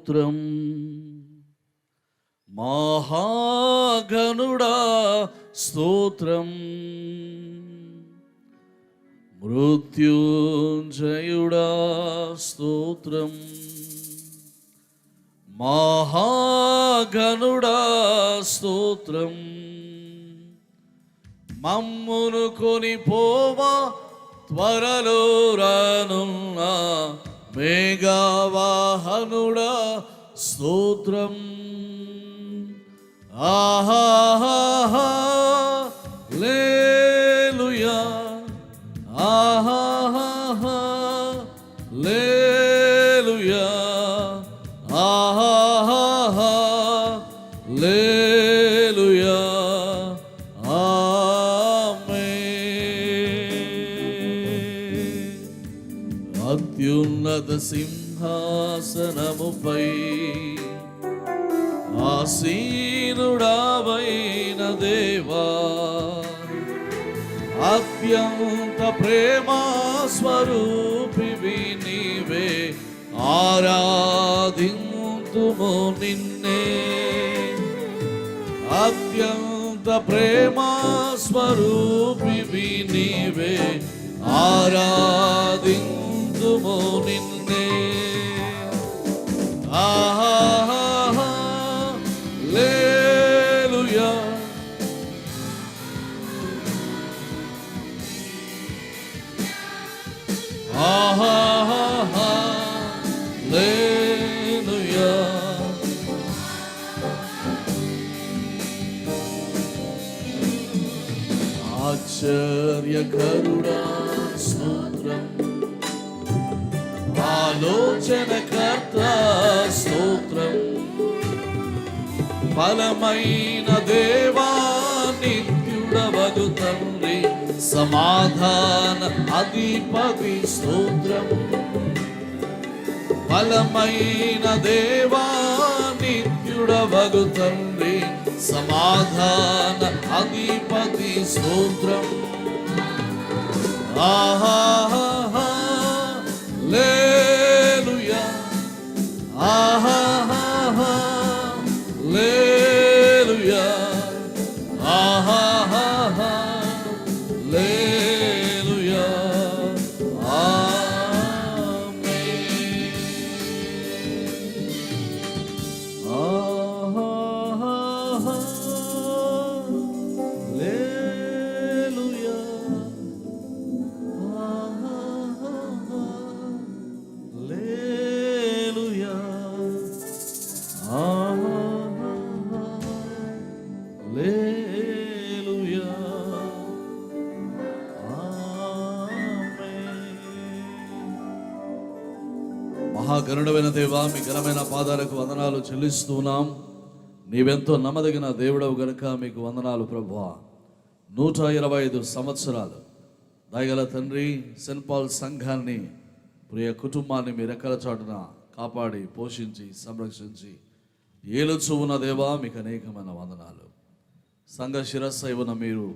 స్తోత్రం. మహాగణుడా స్తోత్రం. మృత్యుంజయుడా స్తోత్రం. మహాగణుడా స్తోత్రం. మమ్మును కొనిపోవా త్వరలో రానున్న మేఘవాహనుడా స్తోత్రం. ఆహాహా లేలుయా, ఆహాహా లేలుయా, ఆహాహా లేలుయా. అత్యున్నత సింహాసనముపై ఆసీనుడావైన దేవా, అత్యంత ప్రేమా స్వరూపివి నీవే, ఆరాధింతుము నిన్నే. అత్యంత ప్రేమా స్వరూపివి నీవే, ఆరాధింతుము నిన్నే. ఆహాహా లేలుయా, ఆహాహా లేలుయా. ఆశ్చర్యకరుడా స్తోత్రం. ఆలోచనకర్త స్తోత్రం. బలమైన దేవా నిత్యుడవగు తండ్రి, సమాధాన అధిపతి స్తోత్రం. బలమైన దేవా నిత్యుడవగు తండ్రి, సమాధాన అధిపతి స్తోత్రం. ఆహాహా లేలుయా, ఆహాహా లేలుయా, ఆహాహా లేలుయా. ఆమేన్. ఆహాహా లేలుయా, ఆహాహా లేలుయా, ఆహాహా లేలుయా. మహాగణుడైన దేవా, మీ ఘనమైన పాదాలకు వందనాలు చెల్లిస్తున్నాం. నీవెంతో నమ్మదగిన దేవుడవు గనుక మీకు వందనాలు ప్రభువా. 125 సంవత్సరాలు దయగల తండ్రి, సెయింట్ పాల్ సంఘాన్ని, ప్రియ కుటుంబాన్ని మీ రెక్కల చాటున కాపాడి పోషించి సంరక్షించి ఏలుచూ ఉన్న దేవా, మీకు అనేకమైన వందనాలు. సంఘ శిరస్సు ఉన్న మీరు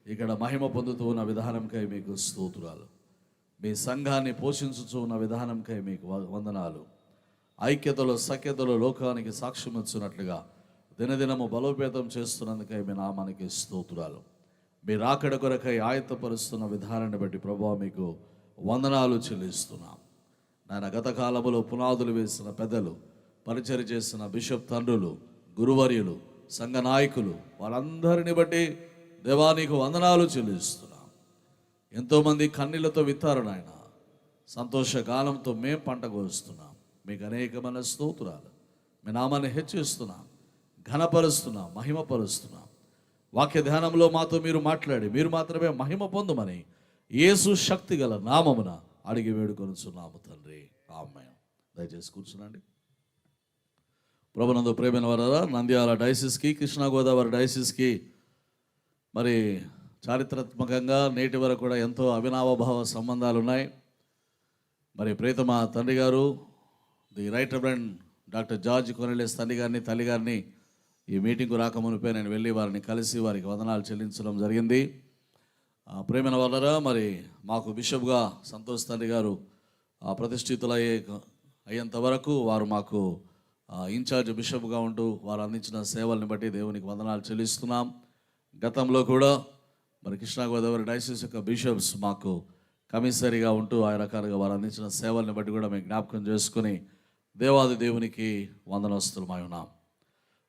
ఇక్కడ మహిమ పొందుతూ ఉన్న విధానంకై మీకు స్తోత్రాలు. మీ సంఘాన్ని పోషించుచూ ఉన్న విధానంకై మీకు వందనాలు. ఐక్యతలో సఖ్యతలో లోకానికి సాక్ష్యం ఇచ్చినట్లుగా దినదినము బలోపేతం చేస్తున్నందుకై మీ నామానికి స్తోత్రాలు. మీ రాకడ కొరకై ఆయత్తపరుస్తున్న విధానాన్ని బట్టి ప్రభువా మీకు వందనాలు చెల్లిస్తున్నాం. నాయన, గత కాలంలో పునాదులు వేసిన పెద్దలు, పరిచర్య చేసిన బిషప్ తండ్రులు, గురువర్యులు, సంఘ నాయకులు, వాళ్ళందరిని బట్టి దేవా నీకు వందనాలు చెల్లిస్తున్నాం. ఎంతోమంది కన్నీళ్లతో విత్తారు నాయన, సంతోషగానంతో మేం పంట కోస్తున్నాం. మీకు అనేకమైన స్తోత్రాలు. మీ నామాన్ని హెచ్చిస్తున్నాం, ఘనపరుస్తున్నాం, మహిమపరుస్తున్నాం. వాక్య ధ్యానంలో మాతో మీరు మాట్లాడి మీరు మాత్రమే మహిమ పొందుమని యేసు శక్తి గల నామమున అడిగి వేడుకొనుచున్నాము తండ్రి. ఆమేన్. దయచేసి కూర్చునండి. ప్రభునందు ప్రేమైన వారా, నంద్యాల డైసిస్కి, కృష్ణా గోదావరి డైసిస్కి మరి చారిత్రాత్మకంగా నేటి వరకు కూడా ఎంతో అవినావభావ సంబంధాలు ఉన్నాయి. మరి ప్రీతమ తండ్రి గారు, the right reverend doctor George కొర్నెలియస్ తండ్రి గారిని, తల్లి గారిని ఈ మీటింగ్కు రాకమునిపై నేను వెళ్ళి వారిని కలిసి వారికి వందనాలు చెల్లించడం జరిగింది. ప్రేమైన వాళ్ళరా, మరి మాకు బిషప్గా సంతోష్ తండ్రి గారు ప్రతిష్ఠితులయ్యేంత వరకు వారు మాకు ఇన్ఛార్జ్ బిషప్గా ఉంటూ వారు అందించిన సేవల్ని బట్టి దేవునికి వందనాలు చెల్లిస్తున్నాం. గతంలో కూడా మరి కృష్ణా గోదావరి డైసిస్ యొక్క బిషప్స్ మాకు కమిషనరీగా ఉంటూ ఆ రకాలుగా వారు అందించిన సేవల్ని బట్టి కూడా మేము జ్ఞాపకం చేసుకుని దేవాది దేవునికి వందనస్తులమై ఉన్నాం.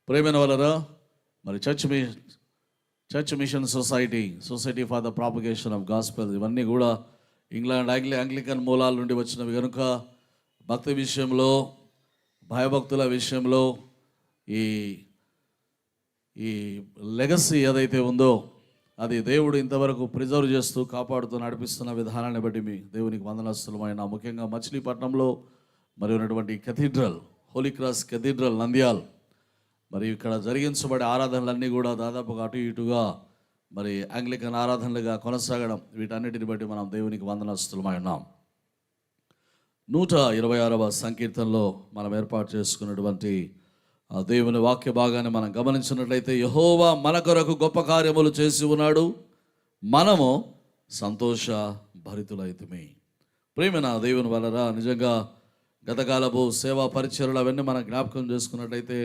ప్రేమైన వలరా మరి church machine society for the propagation of gospel, ఇవన్నీ కూడా ఇంగ్లాండ్ ఆంగ్లికన్ మూలాల నుండి వచ్చినవి కనుక భక్తి విషయంలో, భయభక్తుల విషయంలో ఈ లెగసీ ఏదైతే ఉందో అది దేవుడు ఇంతవరకు ప్రిజర్వ్ చేస్తూ కాపాడుతూ నడిపిస్తున్న విధానాన్ని బట్టి మీ దేవునికి వందనస్తులమైన, ముఖ్యంగా మచిలీపట్నంలో మరి ఉన్నటువంటి cathedral, holy cross cathedral Nandyal, మరి ఇక్కడ జరిగించబడే ఆరాధనలన్నీ కూడా దాదాపుగా అటు ఇటుగా మరి ఆంగ్లికన్ ఆరాధనలుగా కొనసాగడం, వీటన్నిటిని బట్టి మనం దేవునికి వందనస్తులమై ఉన్నాం. 126వ సంకీర్తనలో మనం ఏర్పాటు చేసుకున్నటువంటి దేవుని వాక్య భాగాన్ని మనం గమనించినట్లయితే, యెహోవా మన కొరకు గొప్ప కార్యములు చేసి ఉన్నాడు, మనము సంతోష భరితులైతిమి. ప్రేమైన దేవుని వలన నిజంగా గతకాలపు సేవా పరిచర్యలు అవన్నీ మనం జ్ఞాపకం చేసుకున్నట్లయితే,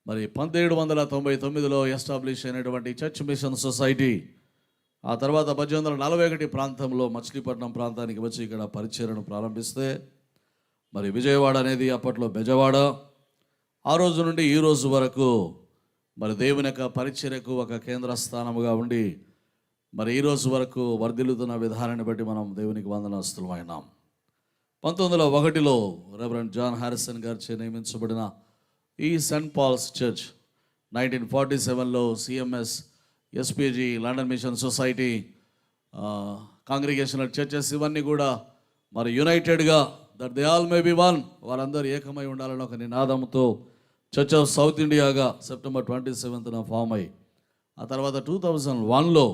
మరి 1799లో ఎస్టాబ్లిష్ అయినటువంటి చర్చ్ మిషన్ సొసైటీ ఆ తర్వాత 1841 ప్రాంతంలో మచిలీపట్నం ప్రాంతానికి వచ్చి ఇక్కడ పరిచర్యను ప్రారంభిస్తే, మరి విజయవాడ అనేది అప్పట్లో బెజవాడ, ఆ రోజు నుండి ఈ రోజు వరకు మరి దేవుని యొక్క పరిచర్యకు ఒక కేంద్ర స్థానముగా ఉండి మరి ఈ రోజు వరకు వర్ధిల్లుతున్న విధానాన్ని బట్టి మనం దేవునికి వందనస్తులమైనాం. 1901లో రెవరెండ్ జాన్ హారిసన్ గారిచే నియమించబడిన ఈ సెయింట్ పాల్స్ చర్చ్, 1947లో CMS, SPG, London Mission Society, congregational churches, ఇవన్నీ కూడా మరి యునైటెడ్గా that they all may be one, వారందరూ ఏకమై ఉండాలని ఒక నినాదంతో చర్చ్ ఆఫ్ సౌత్ ఇండియాగా సెప్టెంబర్ 27న ఫామ్ అయ్యి ఆ తర్వాత 2001లో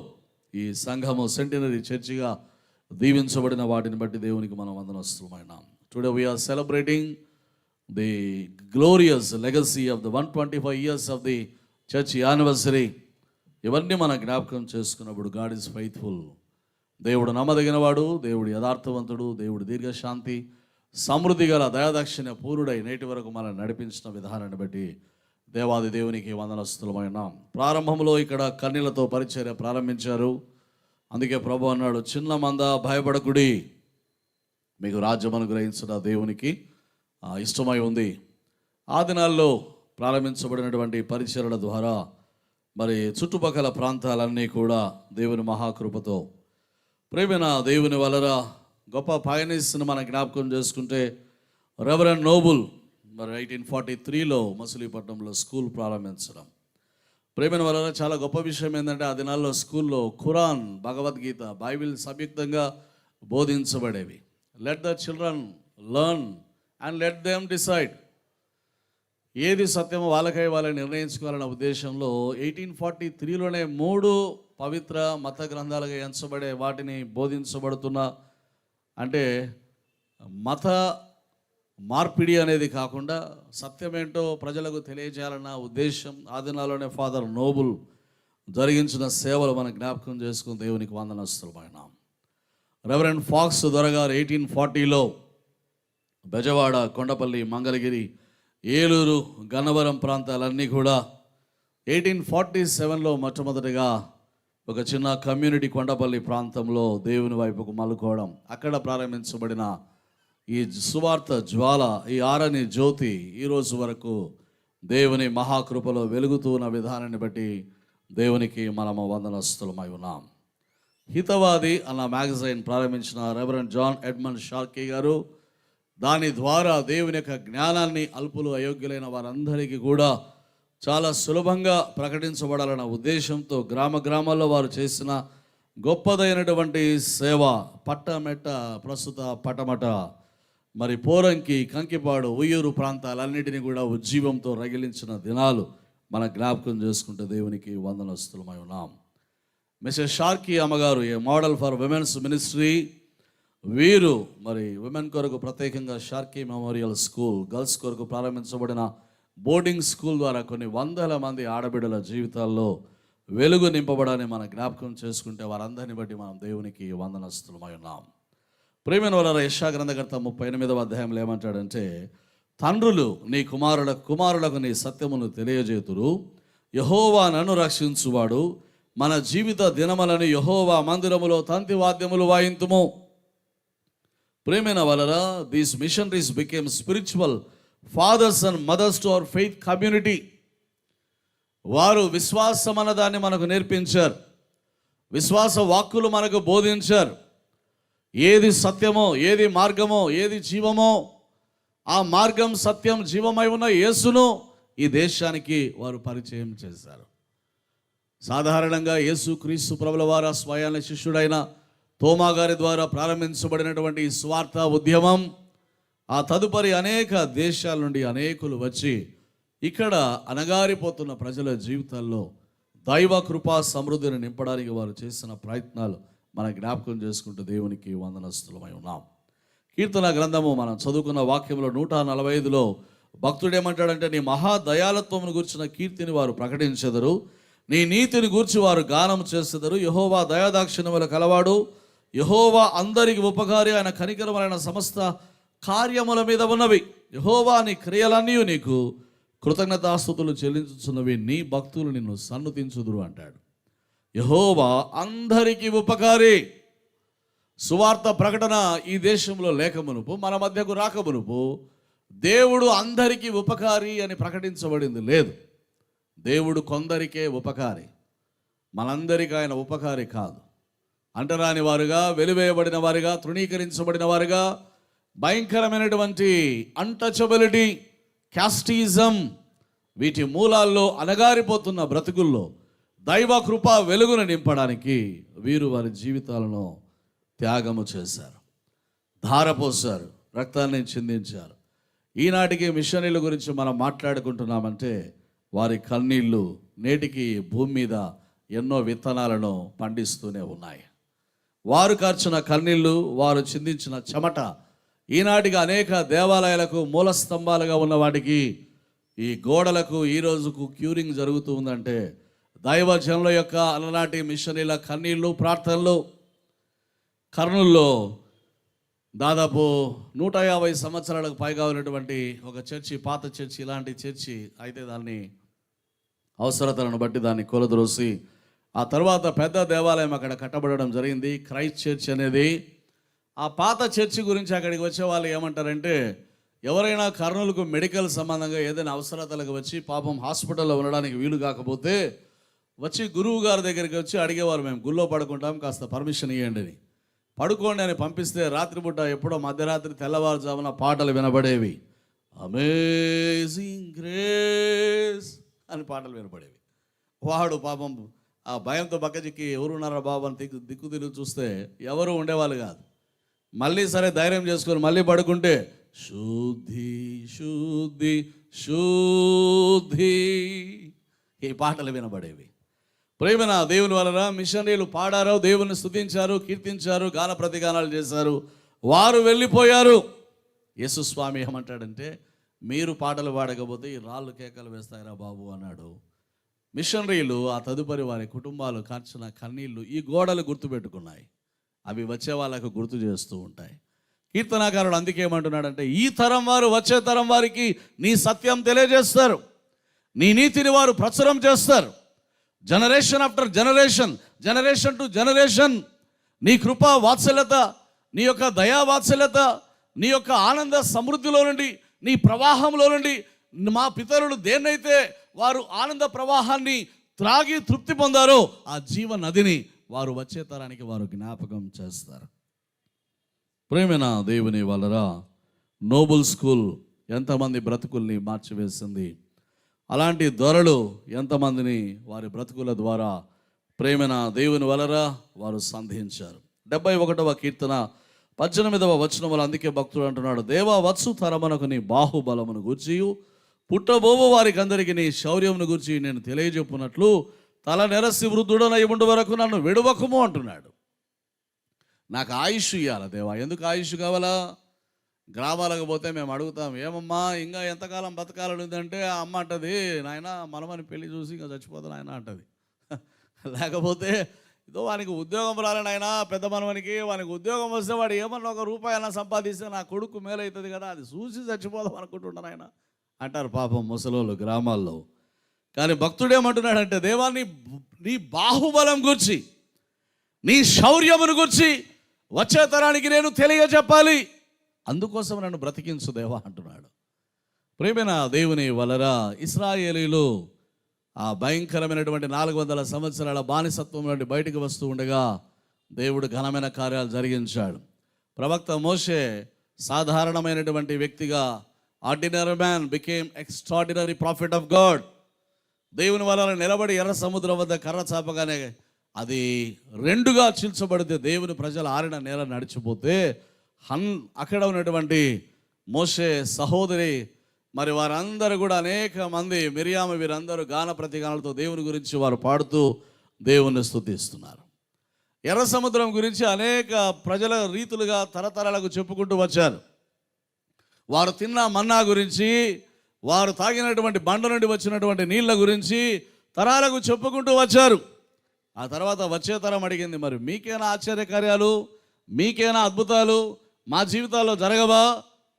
ఈ సంఘము సెంటినరీ చర్చిగా దీవించబడిన వాటిని బట్టి దేవునికి మనం వందనస్తులమైనాం. Today we are celebrating the glorious legacy of the 125 years of the church anniversary. ఇవన్నీ మనం జ్ఞాపకం చేసుకున్నప్పుడు గాడ్ ఈజ్ ఫెయిత్ఫుల్, దేవుడు నమ్మదగినవాడు, దేవుడు యథార్థవంతుడు, దేవుడు దీర్ఘశాంతి, సమృద్ధి గల దయాదాక్షిణ్య పూర్ణుడై నేటి వరకు మనం నడిపించిన విధానాన్ని బట్టి దేవాది దేవునికి వందనస్తులమైనాం. ప్రారంభంలో ఇక్కడ కన్నీళ్లతో పరిచర్య ప్రారంభించారు. అందుకే ప్రభు అన్నాడు, చిన్న మంద భయపడకుడి, మీకు రాజ్యం అనుగ్రహించిన దేవునికి ఇష్టమై ఉంది. ఆ దినాల్లో ప్రారంభించబడినటువంటి పరిచర్యల ద్వారా మరి చుట్టుపక్కల ప్రాంతాలన్నీ కూడా దేవుని మహాకృపతో, ప్రేమైన దేవుని వలన గొప్ప పయనిస్తున్న మన జ్ఞాపకం చేసుకుంటే, రెవరెండ్ నోబుల్ మరి 1843లో మచిలీపట్నంలో స్కూల్ ప్రారంభించడం. ప్రేమైన వలన చాలా గొప్ప విషయం ఏంటంటే, ఆ దినాల్లో స్కూల్లో ఖురాన్, భగవద్గీత, బైబిల్ సంయుక్తంగా బోధించబడేవి. Let the children learn and let them decide. ఏది సత్యమో వాళ్ళని నిర్ణయించుకోవాలన్న ఉద్దేశంలో 1843లోనే 3 పవిత్ర మత గ్రంథాలుగా ఎంచబడే వాటిని బోధించబడుతున్న, అంటే మత మార్పిడి అనేది కాకుండా సత్యమేంటో ప్రజలకు తెలియజేయాలన్న ఉద్దేశం ఆ దినాల్లోనే ఫాదర్ నోబుల్ జరిగించిన సేవలు మనం జ్ఞాపకం చేసుకుని దేవునికి వందనస్తులమైనాం. రెవరెండ్ ఫాక్స్ దొరగారు 1840లో బెజవాడ, కొండపల్లి, మంగళగిరి, ఏలూరు, గన్నవరం ప్రాంతాలన్నీ కూడా 1847లో మొట్టమొదటిగా ఒక చిన్న కమ్యూనిటీ కొండపల్లి ప్రాంతంలో దేవుని వైపుకు మలుకోవడం, అక్కడ ప్రారంభించబడిన ఈ సువార్త జ్వాల, ఈ ఆరని జ్యోతి ఈరోజు వరకు దేవుని మహాకృపలో వెలుగుతూ ఉన్న విధానాన్ని బట్టి దేవునికి మనము వందనస్తులమై ఉన్నాం. హితవాది అన్న మ్యాగజైన్ ప్రారంభించిన రెవరెండ్ జాన్ ఎడ్మండ్ షార్కీ గారు దాని ద్వారా దేవుని యొక్క జ్ఞానాన్ని అల్పులు, అయోగ్యులైన వారందరికీ కూడా చాలా సులభంగా ప్రకటించబడాలన్న ఉద్దేశంతో గ్రామాల్లో వారు చేసిన గొప్పదైనటువంటి సేవ, పట్టమెట్ట, ప్రస్తుత పటమట, మరి పోరంకి, కంకిపాడు, ఉయ్యూరు ప్రాంతాలన్నిటినీ కూడా ఉజ్జీవంతో రగిలించిన దినాలు మన జ్ఞాపకం చేసుకుంటే దేవునికి వందనస్తులమై ఉన్నాం. మిస్సెస్ షార్కీ అమ్మగారు ఏ మోడల్ ఫర్ విమెన్స్ మినిస్ట్రీ, వీరు మరి విమెన్ కొరకు ప్రత్యేకంగా షార్కీ మెమోరియల్ స్కూల్, గర్ల్స్ కొరకు ప్రారంభించబడిన బోర్డింగ్ స్కూల్ ద్వారా కొన్ని వందల మంది ఆడబిడ్డల జీవితాల్లో వెలుగు నింపబడాలని మనం జ్ఞాపకం చేసుకుంటే వారందరిని బట్టి మనం దేవునికి వందనస్తులమై ఉన్నాం. ప్రేమైన వారు, యెషయా గ్రంథకర్త 38వ అధ్యాయంలో ఏమంటాడంటే, తండ్రులు నీ కుమారులకు నీ సత్యమును తెలియజేతురు. యెహోవా నన్ను రక్షించువాడు. మన జీవిత దినములను యెహోవా మందిరములో తంతి వాద్యములు వాయింతుము. ప్రేమైన వలరా, these missionaries became spiritual fathers and mothers to our faith community. వారు విశ్వాసం అన్నదాన్ని మనకు నేర్పించారు. విశ్వాస వాక్కులు మనకు బోధించారు. ఏది సత్యమో, ఏది మార్గమో, ఏది జీవమో, ఆ మార్గం సత్యం జీవమై ఉన్న యేసును ఈ దేశానికి వారు పరిచయం చేశారు. సాధారణంగా యేసు క్రీస్తు ప్రభుల వారు స్వయాన శిష్యుడైన తోమా గారి ద్వారా ప్రారంభించబడినటువంటి ఈ స్వార్థ ఉద్యమం ఆ తదుపరి అనేక దేశాల నుండి అనేకులు వచ్చి ఇక్కడ అణగారిపోతున్న ప్రజల జీవితాల్లో దైవ కృపా సమృద్ధిని నింపడానికి వారు చేసిన ప్రయత్నాలు మన జ్ఞాపకం చేసుకుంటూ దేవునికి వందనస్తులమై ఉన్నాం. కీర్తన గ్రంథము మనం చదువుకున్న వాక్యంలో 145లో భక్తుడు ఏమంటాడంటే, నీ మహాదయాలత్వమును గూర్చిన కీర్తిని వారు ప్రకటించెదరు, నీ నీతిని గూర్చి వారు గానం చేసెదరు. యెహోవా దయాదాక్షిణ్యముల కలవాడు, యెహోవా అందరికి ఉపకారి, ఆయన కనికరమైన సమస్త కార్యముల మీద ఉన్నవి. యెహోవా నీ క్రియలన్నీ నీకు కృతజ్ఞతాస్తుతులు చెల్లించుచున్నవి, నీ భక్తులు నిన్ను సన్నుతించుదురు అంటాడు. యెహోవా అందరికీ ఉపకారి. సువార్త ప్రకటన ఈ దేశంలో లేకమునుపు, మన మధ్యకు రాకమునుపు దేవుడు అందరికీ ఉపకారి అని ప్రకటించబడింది లేదు. దేవుడు కొందరికే ఉపకారి, మనందరికీ ఆయన ఉపకారి కాదు. అంటరాని వారుగా, వెలివేయబడిన వారుగా, తృణీకరించబడిన వారుగా, భయంకరమైనటువంటి అన్టచబిలిటీ, క్యాస్టిజం, వీటి మూలాల్లో అణగారిపోతున్న బ్రతుకుల్లో దైవ కృప వెలుగును నింపడానికి వీరు వారి జీవితాలను త్యాగము చేశారు, ధారపోశారు, రక్తాన్ని చిందించారు. ఈనాటికి మిషనరీల గురించి మనం మాట్లాడుకుంటున్నామంటే వారి కన్నీళ్ళు నేటికి భూమి మీద ఎన్నో విత్తనాలను పండిస్తూనే ఉన్నాయి. వారు కార్చిన కన్నీళ్ళు, వారు చిందించిన చెమట ఈనాటికి అనేక దేవాలయాలకు మూల స్తంభాలుగా ఉన్న వాటికి, ఈ గోడలకు ఈ రోజుకు క్యూరింగ్ జరుగుతూ ఉందంటే దైవజనుల యొక్క అలనాటి మిషనరీల కన్నీళ్ళు, ప్రార్థనలు. కర్నూలులో దాదాపు 150 సంవత్సరాలకు పైగా ఉన్నటువంటి ఒక చర్చి, పాత చర్చి, ఇలాంటి చర్చి అయితే దాన్ని అవసరతలను బట్టి దాన్ని కొలద్రోసి ఆ తర్వాత పెద్ద దేవాలయం అక్కడ కట్టబడడం జరిగింది, క్రైస్ట్ చర్చ్ అనేది. ఆ పాత చర్చి గురించి అక్కడికి వచ్చే వాళ్ళు ఏమంటారంటే, ఎవరైనా కర్నూలుకు మెడికల్ సంబంధంగా ఏదైనా అవసరతలకు వచ్చి పాపం హాస్పిటల్లో ఉండడానికి వీలు కాకపోతే వచ్చి గురువు గారి దగ్గరికి వచ్చి అడిగేవారు, మేము గుళ్ళో పడుకుంటాం, కాస్త పర్మిషన్ ఇవ్వండి అని. పడుకోండి అని పంపిస్తే రాత్రిపూట ఎప్పుడో మధ్యరాత్రి తెల్లవారుజామున పాటలు వినబడేవి. అమేజింగ్ గ్రేస్ అని పాటలు వినపడేవి. వాడు పాపం ఆ భయంతో పక్కచిక్కి ఎవరున్నారా బాబు అని దిక్కు తిరిగి చూస్తే ఎవరు ఉండేవాళ్ళు కాదు. మళ్ళీ సరే ధైర్యం చేసుకొని మళ్ళీ పడుకుంటే శుద్ధి శుద్ధి శుద్ధి ఈ పాటలు వినబడేవి. ప్రేమన దేవుని వలన మిషనరీలు పాడారు, దేవుని స్తుతించారు, కీర్తించారు, గాన ప్రతిగానాలు చేశారు. వారు వెళ్ళిపోయారు. యేసు స్వామి ఏమంటాడంటే, మీరు పాటలు పాడకపోతే ఈ రాళ్ళు కేకలు వేస్తాయిరా బాబు అన్నాడు. మిషనరీలు ఆ తదుపరి వారి కుటుంబాలు కార్చిన కన్నీళ్లు ఈ గోడలు గుర్తుపెట్టుకున్నాయి. అవి వచ్చే వాళ్ళకు గుర్తు చేస్తూ ఉంటాయి. కీర్తనాకారుడు అందుకే ఏమంటున్నాడంటే, ఈ తరం వారు వచ్చే తరం వారికి నీ సత్యం తెలియజేస్తారు, నీ నీతిని వారు ప్రచురం చేస్తారు. Generation after generation, generation to generation నీ కృపా వాత్సల్యత, నీ యొక్క దయా వాత్సల్యత, నీ యొక్క ఆనంద సమృద్ధిలో నుండి, నీ ప్రవాహంలో నుండి మా పితరులు దేన్నైతే వారు ఆనంద ప్రవాహాన్ని త్రాగి తృప్తి పొందారో ఆ జీవ నదిని వారు వచ్చే తరానికి వారు జ్ఞాపకం చేస్తారు. ప్రేమైన దేవుని వలన నోబుల్ స్కూల్ ఎంతమంది బ్రతుకుల్ని మార్చివేసింది. అలాంటి దొరలు ఎంతమందిని వారి బ్రతుకుల ద్వారా ప్రేమైన దేవుని వలన వారు సంధించారు. 71వ కీర్తన 18వ వచనములు అందుకే భక్తుడు అంటున్నాడు, దేవా వత్సు తరమునకు నీ బాహుబలమును గూర్చి పుట్టబోవు వారికి అందరికీ నీ శౌర్యమును గురించి నేను తెలియజెప్పునట్లు తల నెరసి వృద్ధుడనై ఉండు వరకు నన్ను విడవకము అంటున్నాడు. నాకు ఆయుష్ ఇవ్వాలి దేవా. ఎందుకు ఆయుష్ కావాలా? గ్రామాలకు పోతే మేము అడుగుతాం, ఏమమ్మా ఇంకా ఎంతకాలం బతకాలని ఉందంటే ఆ అమ్మ అంటది, నాయన మనమని పెళ్లి చూసి ఇంకా చచ్చిపోతాను ఆయన అంటది. లేకపోతే ఇదో వానికి ఉద్యోగం రాలని అయినా పెద్ద మనవనికి, వానికి ఉద్యోగం వస్తే వాడు ఏమన్నా ఒక రూపాయి అయినా సంపాదిస్తే నా కొడుకు మేలవుతుంది కదా, అది చూసి చచ్చిపోదాం అనుకుంటున్నాను ఆయన అంటారు పాపం ముసలోళ్ళు గ్రామాల్లో. కానీ భక్తుడేమంటున్నాడంటే, దేవా నీ బాహుబలం గురించి, నీ శౌర్యమును గురించి వచ్చే తరానికి నేను తెలియజెప్పాలి, అందుకోసం నన్ను బ్రతికించు దేవా అంటున్నాడు. ప్రేమైన దేవుని వలరా ఇశ్రాయేలీలు ఆ భయంకరమైనటువంటి 400 సంవత్సరాల బానిసత్వం నుండి బయటకు వస్తూ ఉండగా దేవుడు ఘనమైన కార్యాలు జరిగించాడు. ప్రవక్త మోషే సాధారణమైనటువంటి వ్యక్తిగా, ordinary man became extraordinary profit of God. దేవుని వలన నిలబడి ఎర్ర సముద్రం వద్ద కర్ర చాపగానే అది 2గా చీల్చబడితే దేవుని ప్రజలు ఆరిన నేల నడిచిపోతే అక్కడ ఉన్నటువంటి మోషే సహోదరి మరి వారందరూ కూడా అనేక మంది, మిరియాము వీరందరూ గాన ప్రతిగానాలతో దేవుని గురించి వారు పాడుతూ దేవుణ్ణి స్తుతిస్తున్నారు. ఎర్ర సముద్రం గురించి అనేక ప్రజల రీతులుగా తరతరాలకు చెప్పుకుంటూ వచ్చారు. వారు తిన్న మన్నా గురించి, వారు తాగినటువంటి బండ నుండి వచ్చినటువంటి నీళ్ళ గురించి తరాలకు చెప్పుకుంటూ వచ్చారు. ఆ తర్వాత వచ్చే తరం అడిగింది, మరి మీకేనా ఆశ్చర్యకార్యాలు, మీకేనా అద్భుతాలు మా జీవితాల్లో జరగవా?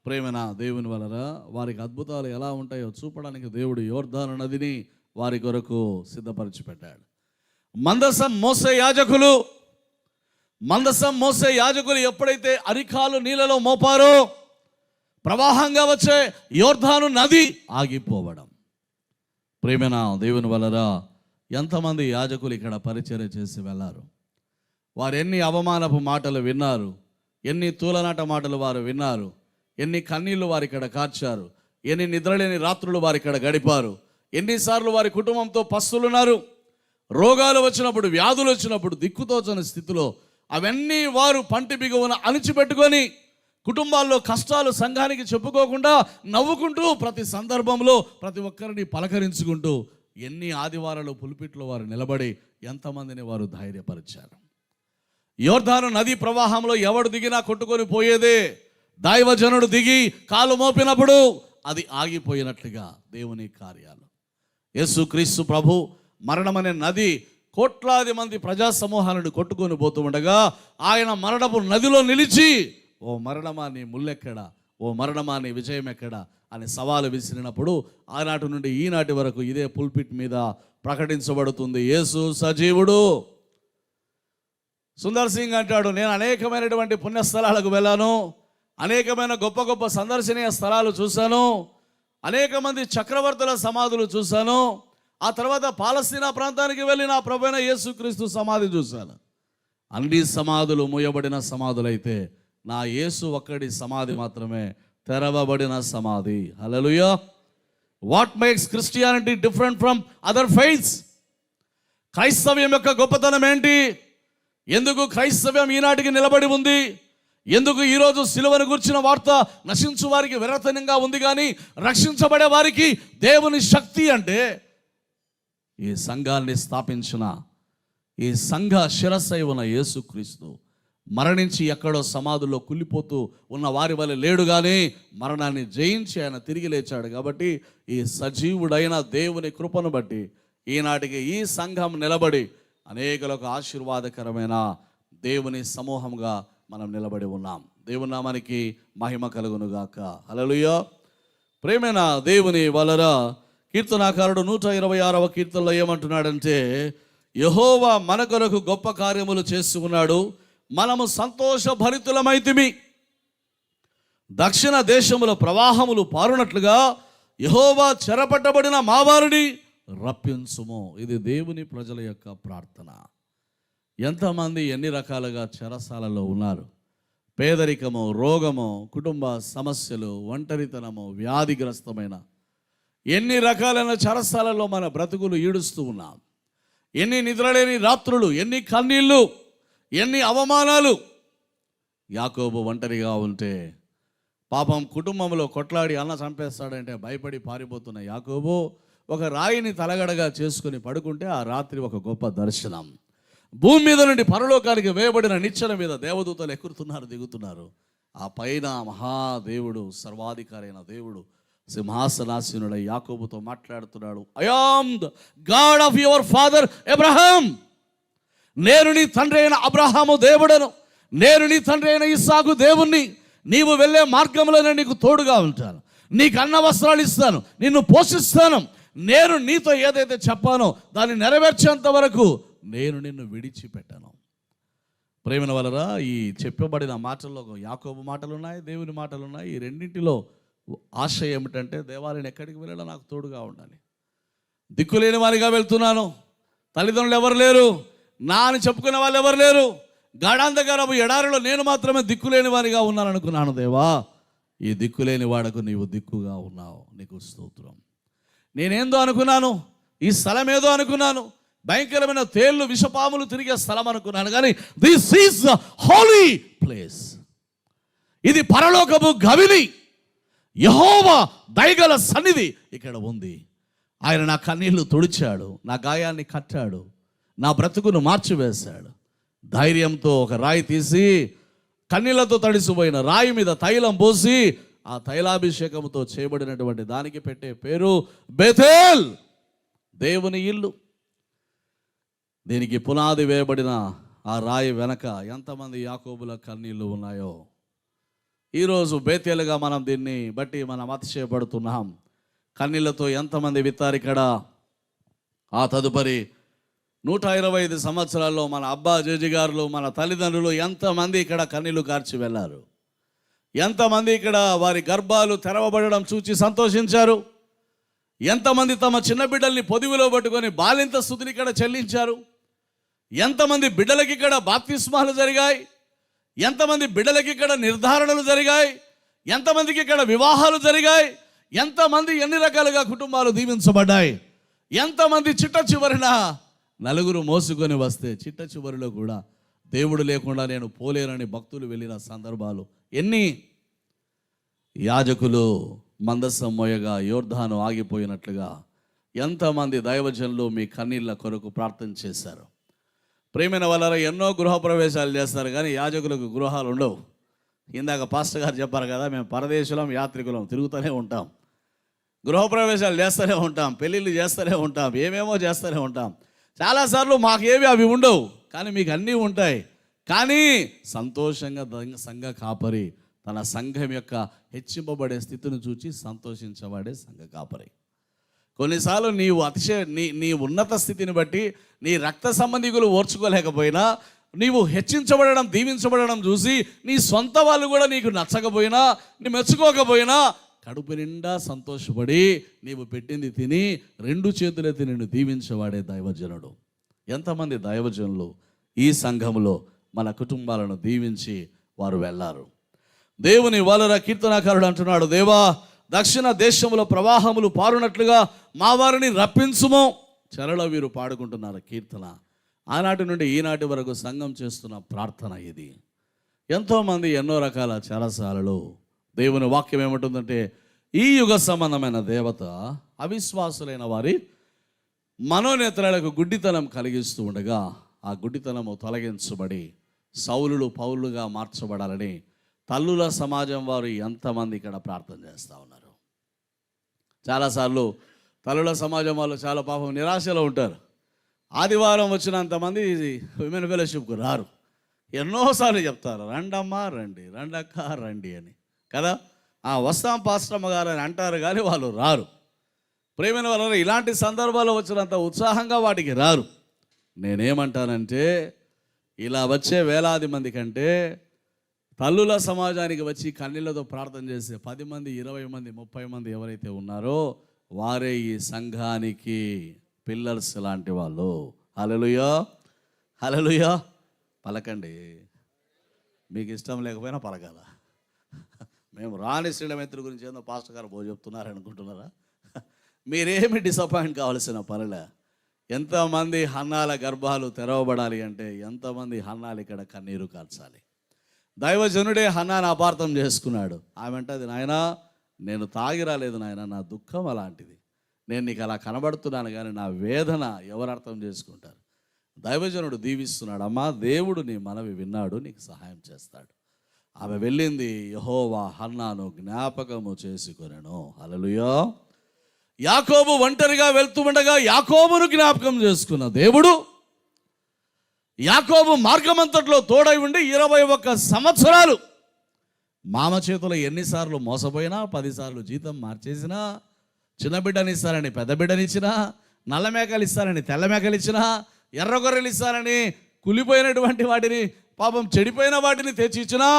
ప్రేమన దేవుని వలన వారికి అద్భుతాలు ఎలా ఉంటాయో చూపడానికి దేవుడు యోర్దాను నదిని వారి కొరకు సిద్ధపరిచి పెట్టాడు. మందసం మోసే యాజకులు ఎప్పుడైతే అరికాలు నీళ్ళలో మోపారో ప్రవాహంగా వచ్చే యోర్దాను నది ఆగిపోవడం. ప్రేమన దేవుని వలన ఎంతమంది యాజకులు ఇక్కడ పరిచర్య చేసి వెళ్ళారు. వారు ఎన్ని అవమానపు మాటలు విన్నారు, ఎన్ని తూలనాట మాటలు వారు విన్నారు, ఎన్ని కన్నీళ్లు వారు ఇక్కడ కార్చారు, ఎన్ని నిద్రలేని రాత్రులు వారు ఇక్కడ గడిపారు, ఎన్నిసార్లు వారి కుటుంబంతో పస్తులున్నారు. రోగాలు వచ్చినప్పుడు, వ్యాధులు వచ్చినప్పుడు, దిక్కుతోచని స్థితిలో అవన్నీ వారు పంటి బిగువన అణిచిపెట్టుకొని కుటుంబాల్లో కష్టాలు సంఘానికి చెప్పుకోకుండా నవ్వుకుంటూ ప్రతి సందర్భంలో ప్రతి ఒక్కరిని పలకరించుకుంటూ ఎన్ని ఆదివారాలు పులిపిట్లో వారు నిలబడి ఎంతమందిని వారు ధైర్యపరిచారు. యోర్దాను నది ప్రవాహంలో ఎవడు దిగినా కొట్టుకొని పోయేదే. దైవజనుడు దిగి కాలు మోపినప్పుడు అది ఆగిపోయినట్లుగా దేవుని కార్యాలు. యేసుక్రీస్తు ప్రభు మరణమనే నది కోట్లాది మంది ప్రజా సమూహాలను కొట్టుకొని పోతూ ఉండగా ఆయన మరణపు నదిలో నిలిచి, ఓ మరణమా నీ ముల్లెక్కడా, ఓ మరణమా నీ విజయం ఎక్కడా అని సవాలు విసిరినప్పుడు ఆనాటి నుండి ఈనాటి వరకు ఇదే పుల్పిట్ మీద ప్రకటించబడుతుంది, యేసు సజీవుడు. సుందర్ సింగ్ అంటాడు, నేను అనేకమైనటువంటి పుణ్యస్థలాలకు వెళ్ళాను, అనేకమైన గొప్ప గొప్ప సందర్శనీయ స్థలాలు చూశాను, అనేక మంది చక్రవర్తుల సమాధులు చూశాను, ఆ తర్వాత పాలస్తీనా ప్రాంతానికి వెళ్ళి నా ప్రభువైన యేసుక్రీస్తు సమాధి చూశాను. అన్ని సమాధులు మూయబడిన సమాధులైతే నా యేసు ఒక్కడి సమాధి మాత్రమే తెరవబడిన సమాధి. హల్లెలూయా. What makes Christianity different from other faiths? క్రైస్తవ్యం యొక్క గొప్పతనం ఏంటి? ఎందుకు క్రైస్తవ్యం ఈనాటికి నిలబడి ఉంది? ఎందుకు ఈరోజు సిలువను గుర్చిన వార్త నశించు వారికి విరతనంగా ఉంది కానీ రక్షించబడే వారికి దేవుని శక్తి? అంటే ఈ సంఘాన్ని స్థాపించిన, ఈ సంఘ శిరస్సై ఉన్న యేసుక్రీస్తు మరణించి ఎక్కడో సమాధుల్లో కుళ్ళిపోతూ ఉన్న వారి వల్ల లేడు కానీ మరణాన్ని జయించి ఆయన తిరిగి లేచాడు. కాబట్టి ఈ సజీవుడైన దేవుని కృపను బట్టి ఈనాటికి ఈ సంఘం నిలబడి అనేకులకు ఆశీర్వాదకరమైన దేవుని సమూహంగా మనం నిలబడి ఉన్నాం. దేవుని నామానికి మహిమ కలుగునుగాక. హల్లెలూయా. ప్రేమైన దేవుని వలన కీర్తనాకారుడు 126వ కీర్తనలో ఏమంటున్నాడంటే, యెహోవా మన కొరకు గొప్ప కార్యములు చేస్తూ ఉన్నాడు, మనము సంతోషభరితులమైతిమి. దక్షిణ దేశముల ప్రవాహములు పారునట్లుగా యెహోవా చెరపట్టబడిన మావారిని రప్పించుము. ఇది దేవుని ప్రజల యొక్క ప్రార్థన. ఎంతమంది ఎన్ని రకాలుగా చెరసాలలో ఉన్నారు. పేదరికము, రోగము, కుటుంబ సమస్యలు, ఒంటరితనము, వ్యాధిగ్రస్తమైన ఎన్ని రకాలైన చెరసాలలో మన బ్రతుకులు ఈడుస్తూ ఉన్నాం. ఎన్ని నిద్రలేని రాత్రులు, ఎన్ని కన్నీళ్ళు, ఎన్ని అవమానాలు. యాకోబు ఒంటరిగా ఉంటే పాపం కుటుంబంలో కొట్లాడి అన్న చంపేస్తాడంటే భయపడి పారిపోతున్న యాకోబు ఒక రాయిని తలగడగా చేసుకుని పడుకుంటే ఆ రాత్రి ఒక గొప్ప దర్శనం. భూమి మీద నుండి పరలోకానికి వేయబడిన నిచ్చెన మీద దేవదూతలు ఎక్కుతున్నారు, దిగుతున్నారు. ఆ పైన మహాదేవుడు, సర్వాధికారి అయిన దేవుడు సింహాసనాసీనుడై యాకోబుతో మాట్లాడుతున్నాడు. I am the God of your father Abraham. నేను నీ తండ్రి అయిన అబ్రహాము దేవుడను, నేను నీ తండ్రి అయిన ఇస్సాకు దేవుణ్ణి, నీవు వెళ్ళే మార్గంలోనే నీకు తోడుగా ఉంటాను, నీకు అన్న వస్త్రాలు ఇస్తాను, నిన్ను పోషిస్తాను, నేను నీతో ఏదైతే చెప్పానో దాన్ని నెరవేర్చేంత వరకు నేను నిన్ను విడిచిపెట్టాను. ప్రేమల వలన ఈ చెప్పబడిన మాటల్లో యాకోబు మాటలు ఉన్నాయి, దేవుని మాటలు ఉన్నాయి. ఈ రెండింటిలో ఆశ ఏమిటంటే, దేవాలయం ఎక్కడికి వెళ్ళాలో నాకు తోడుగా ఉండాలి. దిక్కులేని వారిగా వెళ్తున్నాను, తల్లిదండ్రులు ఎవరు లేరు, నా అని చెప్పుకునే వాళ్ళు ఎవరు లేరు, గాఢాంధకారపు ఎడారిలో నేను మాత్రమే దిక్కులేని వారిగా ఉన్నాను అనుకున్నాను. దేవా, ఈ దిక్కులేని వాడకు నీవు దిక్కుగా ఉన్నావు, నీకు స్తోత్రం. నేనేందో అనుకున్నాను, ఈ స్థలం ఏదో అనుకున్నాను, భయంకరమైన తేళ్లు విషపాములు తిరిగే స్థలం అనుకున్నాను, కానీ this is the holy place. ఇది పరలోకపు గవిని, యెహోవా దయగల సన్నిధి ఇక్కడ ఉంది. ఆయన నా కన్నీళ్లు తుడిచాడు, నా గాయాన్ని కట్టాడు, నా బ్రతుకును మార్చివేశాడు. ధైర్యంతో ఒక రాయి తీసి, కన్నీళ్లతో తడిసిపోయిన రాయి మీద తైలం పోసి, ఆ తైలాభిషేకంతో చేయబడినటువంటి దానికి పెట్టే పేరు బేతేల్, దేవుని ఇల్లు. దీనికి పునాది వేయబడిన ఆ రాయి వెనక ఎంతమంది యాకోబుల కన్నీళ్లు ఉన్నాయో ఈరోజు బేతేలుగా మనం దీన్ని బట్టి మనం అతిశయపడుతున్నాం. కన్నీళ్లతో ఎంతమంది విత్తారు ఇక్కడ. ఆ తదుపరి 125 సంవత్సరాల్లో మన అబ్బా జేజి గారులు, మన తల్లిదండ్రులు ఎంతమంది ఇక్కడ కన్నీళ్లు కార్చి వెళ్ళారు, ఎంతమంది ఇక్కడ వారి గర్భాలు తెరవబడడం చూచి సంతోషించారు, ఎంతమంది తమ చిన్న బిడ్డల్ని పొదివిలో పట్టుకొని బాలింత స్తుతిని ఇక్కడ చెల్లించారు, ఎంతమంది బిడ్డలకి ఇక్కడ బాప్తిస్మాలు జరిగాయి, ఎంతమంది బిడ్డలకి ఇక్కడ నిర్ధారణలు జరిగాయి, ఎంతమందికి ఇక్కడ వివాహాలు జరిగాయి, ఎంతమంది ఎన్ని రకాలుగా కుటుంబాలు దీవించబడ్డాయి, ఎంతమంది చిట్ట చివరిన నలుగురు మోసుకొని వస్తే చిట్ట చివరిలో కూడా దేవుడు లేకుండా నేను పోలేనని భక్తులు వెళ్ళిన సందర్భాలు ఎన్ని. యాజకులు మందసం మోయగా యోర్దాను ఆగిపోయినట్లుగా ఎంతమంది దైవజనులు మీ కన్నీళ్ళ కొరకు ప్రార్థన చేశారు. ప్రేమైన వాళ్ళ ఎన్నో గృహప్రవేశాలు చేస్తారు, కానీ యాజకులకు గృహాలు ఉండవు. ఇందాక పాస్టర్ గారు చెప్పారు కదా, మేము పరదేశులం యాత్రికులం తిరుగుతూనే ఉంటాం, గృహప్రవేశాలు చేస్తూనే ఉంటాం, పెళ్ళిళ్ళు చేస్తూనే ఉంటాం, ఏమేమో చేస్తూనే ఉంటాం. చాలాసార్లు మాకేవి అవి ఉండవు, కానీ మీకు అన్నీ ఉంటాయి. కానీ సంతోషంగా సంఘ కాపరి తన సంఘం యొక్క హెచ్చింపబడే స్థితిని చూచి సంతోషించబడే సంఘ కాపరి. కొన్నిసార్లు నీవు నీ ఉన్నత స్థితిని బట్టి నీ రక్త సంబంధికులు ఓర్చుకోలేకపోయినా, నీవు హెచ్చించబడడం దీవించబడడం చూసి నీ సొంత వాళ్ళు కూడా నీకు నచ్చకపోయినా, నీ మెచ్చుకోకపోయినా కడుపు నిండా సంతోషపడి నీవు పెట్టింది తిని 2 చేతులెత్తి నిన్ను దీవించేవాడే దైవజనుడు. ఎంతమంది దైవజనులు ఈ సంఘంలో మన కుటుంబాలను దీవించి వారు వెళ్ళారు. దేవుని వలన కీర్తనాకారుడు అంటున్నాడు, దేవా, దక్షిణ దేశంలో ప్రవాహములు పారునట్లుగా మా వారిని రప్పించుమో. చెరలో వీరు పాడుకుంటున్నారు కీర్తన. ఆనాటి నుండి ఈనాటి వరకు సంఘం చేస్తున్న ప్రార్థన ఇది. ఎంతోమంది ఎన్నో రకాల చెరసాలలో. దేవుని వాక్యం ఏమంటుందంటే, ఈ యుగ సంబంధమైన దేవత అవిశ్వాసులైన వారి మనోనేత్రాలకు గుడ్డితనం కలిగిస్తూ ఉండగా, ఆ గుడ్డితనము తొలగించబడి సౌలులు పౌలుగా మార్చబడాలని తల్లుల సమాజం వారు ఎంతమంది ఇక్కడ ప్రార్థన చేస్తూ ఉన్నారు. చాలాసార్లు తల్లుల సమాజం వాళ్ళు చాలా పాపం నిరాశలో ఉంటారు. ఆదివారం వచ్చినంతమంది విమెన్ ఫెలోషిప్కు రారు. ఎన్నోసార్లు చెప్తారు, రండమ్మా రండి, రండక్క రండి అని కదా. వస్తాం పాస్టమ్మ గారు అని అంటారు, కానీ వాళ్ళు రారు. ప్రేమైన వలన ఇలాంటి సందర్భాలు వచ్చినంత ఉత్సాహంగా వాటికి రారు. నేనేమంటానంటే, ఇలా వచ్చే వేలాది మంది కంటే తల్లుల సమాజానికి వచ్చి కన్నీళ్లతో ప్రార్థన చేసే 10 మంది 20 మంది 30 మంది ఎవరైతే ఉన్నారో వారే ఈ సంఘానికి పిల్లర్స్ లాంటి వాళ్ళు. హల్లెలూయా, హల్లెలూయా. పలకండి, మీకు ఇష్టం లేకపోయినా పలకాల. మేము రాని శ్రీలమిత్రుల గురించి ఏదో పాస్టర్ గారు చెప్తున్నారు అనుకుంటున్నారా? మీరేమి డిసప్పాయింట్ కావాల్సిన పనిలే. ఎంతమంది హన్నాల గర్భాలు తెరవబడాలి అంటే ఎంతమంది హన్నాలు ఇక్కడ కన్నీరు కార్చాలి. దైవజనుడే హన్నాను అపార్థం చేసుకున్నాడు. ఆమె అంటది, నాయనా నేను తాగి రాలేదు నాయన, నా దుఃఖం అలాంటిది, నేను నీకు అలా కనబడుతున్నాను, కానీ నా వేదన ఎవరు అర్థం చేసుకుంటారు? దైవజనుడు దీవిస్తున్నాడు, అమ్మా దేవుడు నీ మనవి విన్నాడు, నీకు సహాయం చేస్తాడు. ఆమె వెళ్ళింది, యెహోవా హన్నాను జ్ఞాపకము చేసుకొనెను. హల్లెలూయా. యాకోబు ఒంటరిగా వెళ్తూ ఉండగా యాకోబును జ్ఞాపకం చేసుకున్న దేవుడు యాకోబు మార్గమంతట్లో తోడై ఉండి 21 సంవత్సరాలు మామ చేతిలో ఎన్నిసార్లు మోసపోయినా, 10 సార్లు జీతం మార్చేసినా, చిన్న బిడ్డని ఇస్తారని పెద్ద బిడ్డనిచ్చినా, నల్ల మేకలు ఇస్తారని తెల్ల మేకలు ఇచ్చినా, ఎర్ర గొర్రెలు ఇస్తారని కులిపోయినటువంటి వాటిని, పాపం చెడిపోయిన వాటిని తెచ్చి ఇచ్చినా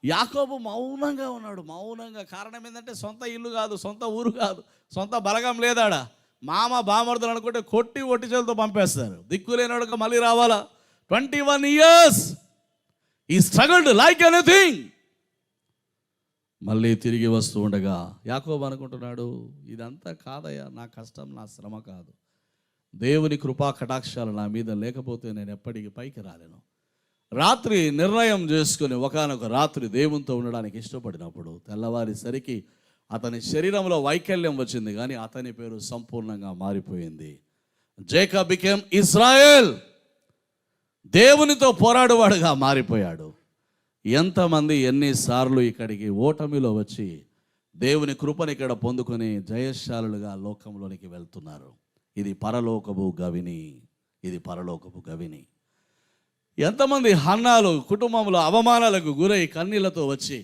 యాకోబు మౌనంగా ఉన్నాడు. మౌనంగా. కారణం ఏంటంటే సొంత ఇల్లు కాదు, సొంత ఊరు కాదు, సొంత బలగం లేదాడ. మామ బామర్దులు అనుకుంటే కొట్టి ఒట్టి చేతులతో పంపేస్తారు. దిక్కులేనాడుగా మళ్ళీ రావాలా. 21 years ఈ స్ట్రగల్డ్ లైక్ ఎనీథింగ్. మళ్ళీ తిరిగి వస్తూ ఉండగా యాకోబు అనుకుంటున్నాడు, ఇదంతా కాదయ్యా, నా కష్టం నా శ్రమ కాదు, దేవుని కృపా కటాక్షాలు నా మీద లేకపోతే నేను ఎప్పటికీ పైకి రాలేను. రాత్రి నిర్ణయం చేసుకుని ఒకానొక రాత్రి దేవునితో ఉండడానికి ఇష్టపడినప్పుడు తెల్లవారేసరికి అతని శరీరంలో వైకల్యం వచ్చింది, కానీ అతని పేరు సంపూర్ణంగా మారిపోయింది. Jacob became Israel. దేవునితో పోరాడువాడుగా మారిపోయాడు. ఎంతమంది ఎన్నిసార్లు ఇక్కడికి ఓటమిలో వచ్చి దేవుని కృపను ఇక్కడ పొందుకొని జయశాలులుగా లోకంలోనికి వెళ్తున్నారు. ఇది పరలోకపు గవిని. ఇది పరలోకపు గవిని. ఎంతమంది హన్నాలు కుటుంబంలో అవమానాలకు గురై కన్నీళ్లతో వచ్చి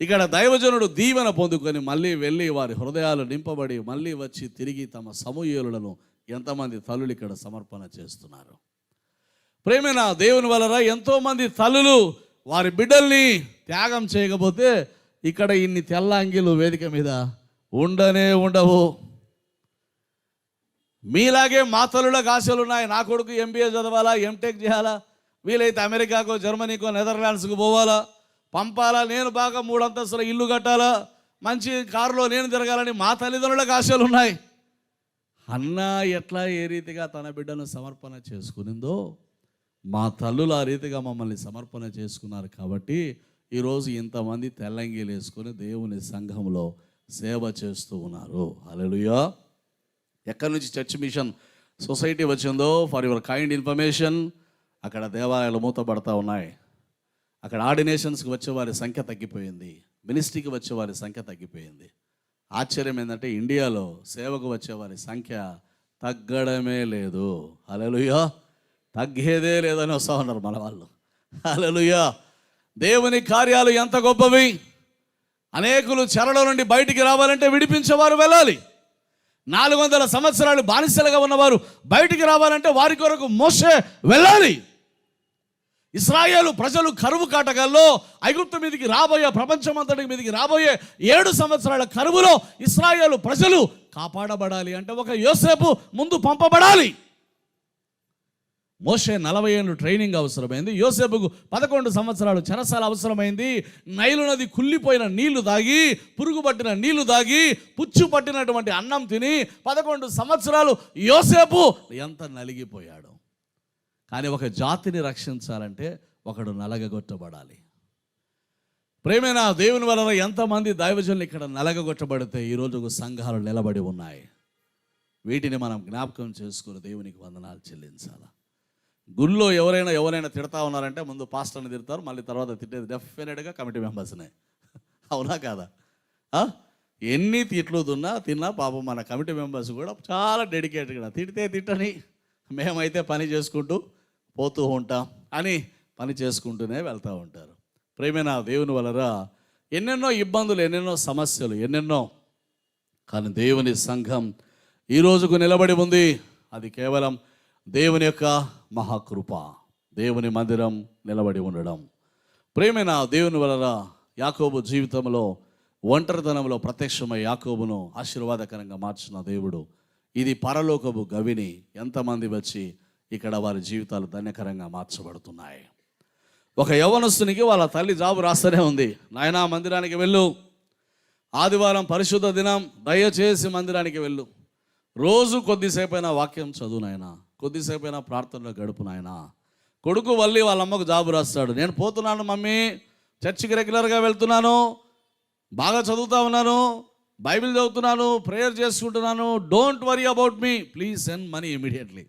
ఇక్కడ దైవజనుడు దీవెన పొందుకొని మళ్ళీ వెళ్ళి వారి హృదయాలు నింపబడి మళ్ళీ వచ్చి తిరిగి తమ సమూహలను ఎంతమంది తల్లులు ఇక్కడ సమర్పణ చేస్తున్నారు. ప్రేమైన దేవుని వలన ఎంతోమంది తల్లులు వారి బిడ్డల్ని త్యాగం చేయకపోతే ఇక్కడ ఇన్ని తెల్ల అంగీలు వేదిక మీద ఉండవు. మీలాగే మా తల్లులకు ఆశలు ఉన్నాయి. నా కొడుకు MBA చదవాలా, ఎంటెక్ చేయాలా, వీలైతే అమెరికాకో జర్మనీకో నెదర్లాండ్స్కు పోవాలా, పంపాలా, నేను బాగా 3 అంతస్తుల ఇల్లు కట్టాలా, మంచి కారులో నేను తిరగాలని మా తల్లిదండ్రులకు ఆశలు ఉన్నాయి. అన్న ఎట్లా ఏ రీతిగా తన బిడ్డను సమర్పణ చేసుకునిందో మా తల్లులు ఆ రీతిగా మమ్మల్ని సమర్పణ చేసుకున్నారు. కాబట్టి ఈరోజు ఇంతమంది తెల్లంగీలు వేసుకొని దేవుని సంఘంలో సేవ చేస్తూ ఉన్నారు. హల్లెలూయా. ఎక్కడి నుంచి చర్చ్ మిషన్ సొసైటీ వచ్చిందో ఫర్ యువర్ కైండ్ ఇన్ఫర్మేషన్, అక్కడ దేవాలయాలు మూతపడతా ఉన్నాయి. అక్కడ ఆర్డినేషన్స్కి వచ్చే వారి సంఖ్య తగ్గిపోయింది, మినిస్ట్రీకి వచ్చే వారి సంఖ్య తగ్గిపోయింది. ఆశ్చర్యం ఏంటంటే ఇండియాలో సేవకు వచ్చే వారి సంఖ్య తగ్గడమే లేదు. హల్లెలూయా. తగ్గేదే లేదని వస్తూ ఉన్నారు మన వాళ్ళు. హల్లెలూయా. దేవుని కార్యాలు ఎంత గొప్పవి. అనేకులు చెరలో నుండి బయటికి రావాలంటే విడిపించేవారు వెళ్ళాలి. 400 సంవత్సరాలు బానిసలుగా ఉన్నవారు బయటికి రావాలంటే వారి కొరకు మోషే వెళ్ళాలి. ఇశ్రాయేలు ప్రజలు కరువు కాటకాల్లో ఐగుప్తు మీదకి రాబోయే, ప్రపంచమంతటి మీదకి రాబోయే 7 సంవత్సరాల కరువులో ఇశ్రాయేలు ప్రజలు కాపాడబడాలి అంటే ఒక యోసేపు ముందు పంపబడాలి. మోషే 40 ఏళ్ళు ట్రైనింగ్ అవసరమైంది. యోసేపుకు 11 సంవత్సరాలు చెరసాల అవసరమైంది. నైలు నది కుళ్ళిపోయిన నీళ్లు తాగి, పురుగు పట్టిన నీళ్లు తాగి, పుచ్చు పట్టినటువంటి అన్నం తిని 11 సంవత్సరాలు యోసేపు ఎంత నలిగిపోయాడు. కానీ ఒక జాతిని రక్షించాలంటే ఒకడు నలగగొట్టబడాలి. ప్రేమైన దేవుని వలన ఎంతమంది దైవజనులు ఇక్కడ నలగగొట్టబడితే ఈరోజు సంఘాలు నిలబడి ఉన్నాయి. వీటిని మనం జ్ఞాపకం చేసుకుని దేవునికి వందనాలు చెల్లించాలి. గుళ్ళో ఎవరైనా తిడతా ఉన్నారంటే ముందు పాస్టర్ని తిడతారు, మళ్ళీ తర్వాత తిట్టేది డెఫినెట్గా కమిటీ మెంబర్స్నే. అవునా కాదా? ఎన్ని తిట్లు తిన్నా పాపం మన కమిటీ మెంబర్స్ కూడా చాలా డెడికేటెడ్గా తిడితే తిట్టని, మేమైతే పని చేసుకుంటూ పోతూ ఉంటాం అని పని చేసుకుంటూనే వెళ్తూ ఉంటారు. ప్రేమైన దేవుని వలన ఎన్నెన్నో ఇబ్బందులు, ఎన్నెన్నో సమస్యలు, ఎన్నెన్నో. కానీ దేవుని సంఘం ఈ రోజుకు నిలబడి ఉంది. అది కేవలం దేవుని యొక్క మహాకృప. దేవుని మందిరం నిలబడి ఉండడం. ప్రేమైన దేవుని వలన యాకోబు జీవితంలో ఒంటరితనంలో ప్రత్యక్షమై యాకోబును ఆశీర్వాదకరంగా మార్చిన దేవుడు. ఇది పరలోకపు గవిని. ఎంతమంది వచ్చి ఇక్కడ వారి జీవితాలు ధన్యకరంగా మార్చబడుతున్నాయి. ఒక యవ్వనస్తునికి వాళ్ళ తల్లి జాబు రాస్తూనే ఉంది, నాయనా మందిరానికి వెళ్ళు, ఆదివారం పరిశుద్ధ దినం, దయచేసి మందిరానికి వెళ్ళు, రోజు కొద్దిసేపైనా వాక్యం చదువు నాయనా, కొద్దిసేపైనా ప్రార్థనలో గడుపు నాయనా. కొడుకు వల్లి వాళ్ళ అమ్మకు జాబు రాస్తాడు, నేను పోతున్నాను మమ్మీ, చర్చికి రెగ్యులర్గా వెళ్తున్నాను, బాగా చదువుతా ఉన్నాను, బైబిల్ చదువుతున్నాను, ప్రేయర్ చేసుకుంటున్నాను, don't worry about me, please send money immediately.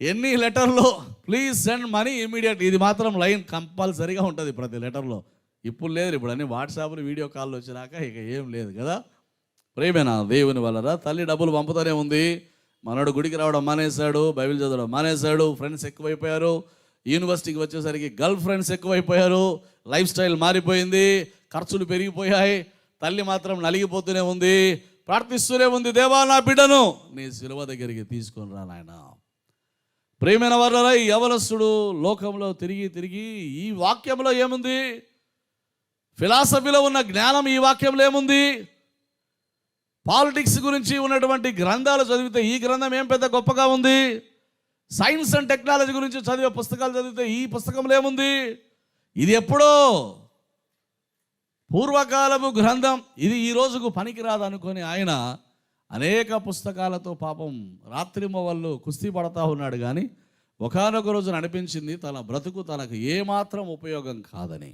ఎన్ని లెటర్లో ప్లీజ్ సెండ్ మనీ ఇమీడియట్లీ, ఇది మాత్రం లైన్ కంపల్సరీగా ఉంటుంది ప్రతి లెటర్లో. ఇప్పుడు లేదు, ఇప్పుడు అన్ని వాట్సాప్లు వీడియో కాల్ వచ్చినాక ఇక ఏం లేదు కదా. ప్రేమేనా దేవుని వలన తల్లి డబ్బులు పంపుతూనే ఉంది, మనోడు గుడికి రావడం మానేశాడు, బైబిల్ చదవడం మానేశాడు, ఫ్రెండ్స్ ఎక్కువైపోయారు, యూనివర్సిటీకి వచ్చేసరికి గర్ల్ ఫ్రెండ్స్ ఎక్కువైపోయారు, లైఫ్ స్టైల్ మారిపోయింది, ఖర్చులు పెరిగిపోయాయి. తల్లి మాత్రం నలిగిపోతూనే ఉంది, ప్రార్థిస్తూనే ఉంది, దేవా నా బిడ్డను నీ సిలువ దగ్గరికి తీసుకొని రా నాయనా. ప్రియమైన వారలారా, ఈ యవనస్తుడు లోకంలో తిరిగి తిరిగి ఈ వాక్యంలో ఏముంది? ఫిలాసఫీలో ఉన్న జ్ఞానం ఈ వాక్యంలో ఏముంది? పాలిటిక్స్ గురించి ఉన్నటువంటి గ్రంథాలు చదివితే ఈ గ్రంథం ఏం పెద్ద గొప్పగా ఉంది? సైన్స్ అండ్ టెక్నాలజీ గురించి చదివే పుస్తకాలు చదివితే ఈ పుస్తకంలో ఏముంది? ఇది ఎప్పుడో పూర్వకాలపు గ్రంథం, ఇది ఈ రోజుకు పనికిరాదు అనుకొని ఆయన అనేక పుస్తకాలతో పాపం రాత్రింబవళ్ళు కుస్తీ పడతా ఉన్నాడు. కానీ ఒకానొక రోజున అనిపించింది తన బ్రతుకు తనకు ఏమాత్రం ఉపయోగం కాదని.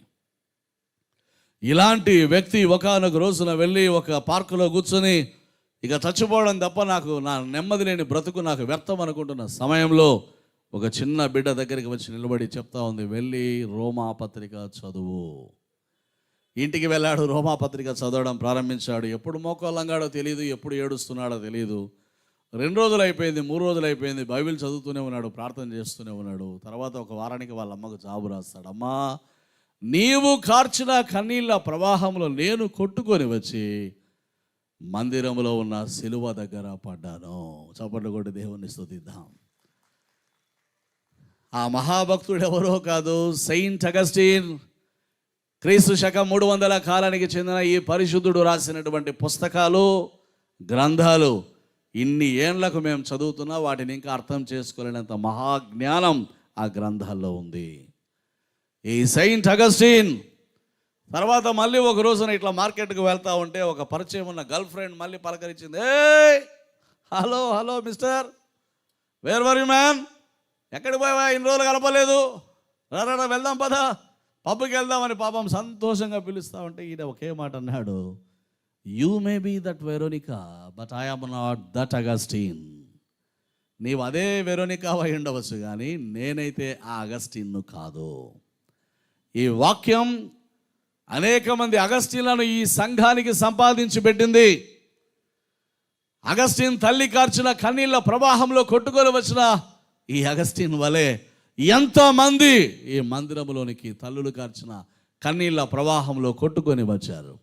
ఇలాంటి వ్యక్తి ఒకానొక రోజున వెళ్ళి ఒక పార్కులో కూర్చొని ఇక చచ్చిపోవడం తప్ప నాకు నా నెమ్మది లేని బ్రతుకు నాకు వ్యర్థం అనుకుంటున్న సమయంలో ఒక చిన్న బిడ్డ దగ్గరికి వచ్చి నిలబడి చెప్తా ఉంది, వెళ్ళి రోమాపత్రిక చదువు. ఇంటికి వెళ్ళాడు, రోమాపత్రిక చదవడం ప్రారంభించాడు. ఎప్పుడు మోకాళ్ళంగాడో తెలియదు, ఎప్పుడు ఏడుస్తున్నాడో తెలియదు. 2 రోజులు అయిపోయింది, 3 రోజులు అయిపోయింది, బైబిల్ చదువుతూనే ఉన్నాడు, ప్రార్థన చేస్తూనే ఉన్నాడు. తర్వాత ఒక వారానికి వాళ్ళ అమ్మకు జాబు రాస్తాడు. అమ్మా, నీవు కార్చిన కన్నీళ్ళ ప్రవాహంలో నేను కొట్టుకొని వచ్చి మందిరంలో ఉన్న సిలువ దగ్గర పడ్డాను. చప్పట్లు కొట్టి దేవుణ్ణి స్తుతిద్దాం. ఆ మహాభక్తుడు ఎవరో కాదు, సెయింట్ అగస్టిన్. క్రీస్తు శకం 300 కాలానికి చెందిన ఈ పరిశుద్ధుడు రాసినటువంటి పుస్తకాలు, గ్రంథాలు ఇన్ని ఏండ్లకు మేము చదువుతున్నా వాటిని ఇంకా అర్థం చేసుకోలేనంత మహాజ్ఞానం ఆ గ్రంథాల్లో ఉంది. ఈ సెయింట్ అగస్టిన్ తర్వాత మళ్ళీ ఒక రోజున ఇట్లా మార్కెట్కి వెళ్తా ఉంటే ఒక పరిచయం ఉన్న గర్ల్ ఫ్రెండ్ మళ్ళీ పలకరించింది. Hello hello mister, where were you man, ఎక్కడికి పోయావా, ఇన్ని రోజులు కలపలేదు, రా వెళ్దాం పదా, పబ్కి వెళ్దామని పాపం సంతోషంగా పిలుస్తా ఉంటే ఈయన ఒకే మాట అన్నాడు, you may be that Veronica but I am not that Augustine. నీవు అదే వెరోనికా అయి ఉండవచ్చు కానీ నేనైతే ఆ అగస్టిన్ను కాదు. ఈ వాక్యం అనేక మంది అగస్టిన్లను ఈ సంఘానికి సంపాదించి పెట్టింది. అగస్టిన్ తల్లి కార్చిన కన్నీళ్ళ ప్రవాహంలో కొట్టుకొని వచ్చిన ఈ అగస్టిన్ వలె ఎంతమంది ఈ మందిరంలోనికి తల్లులు కార్చిన కన్నీళ్ళ ప్రవాహంలో కొట్టుకొని వచ్చారు.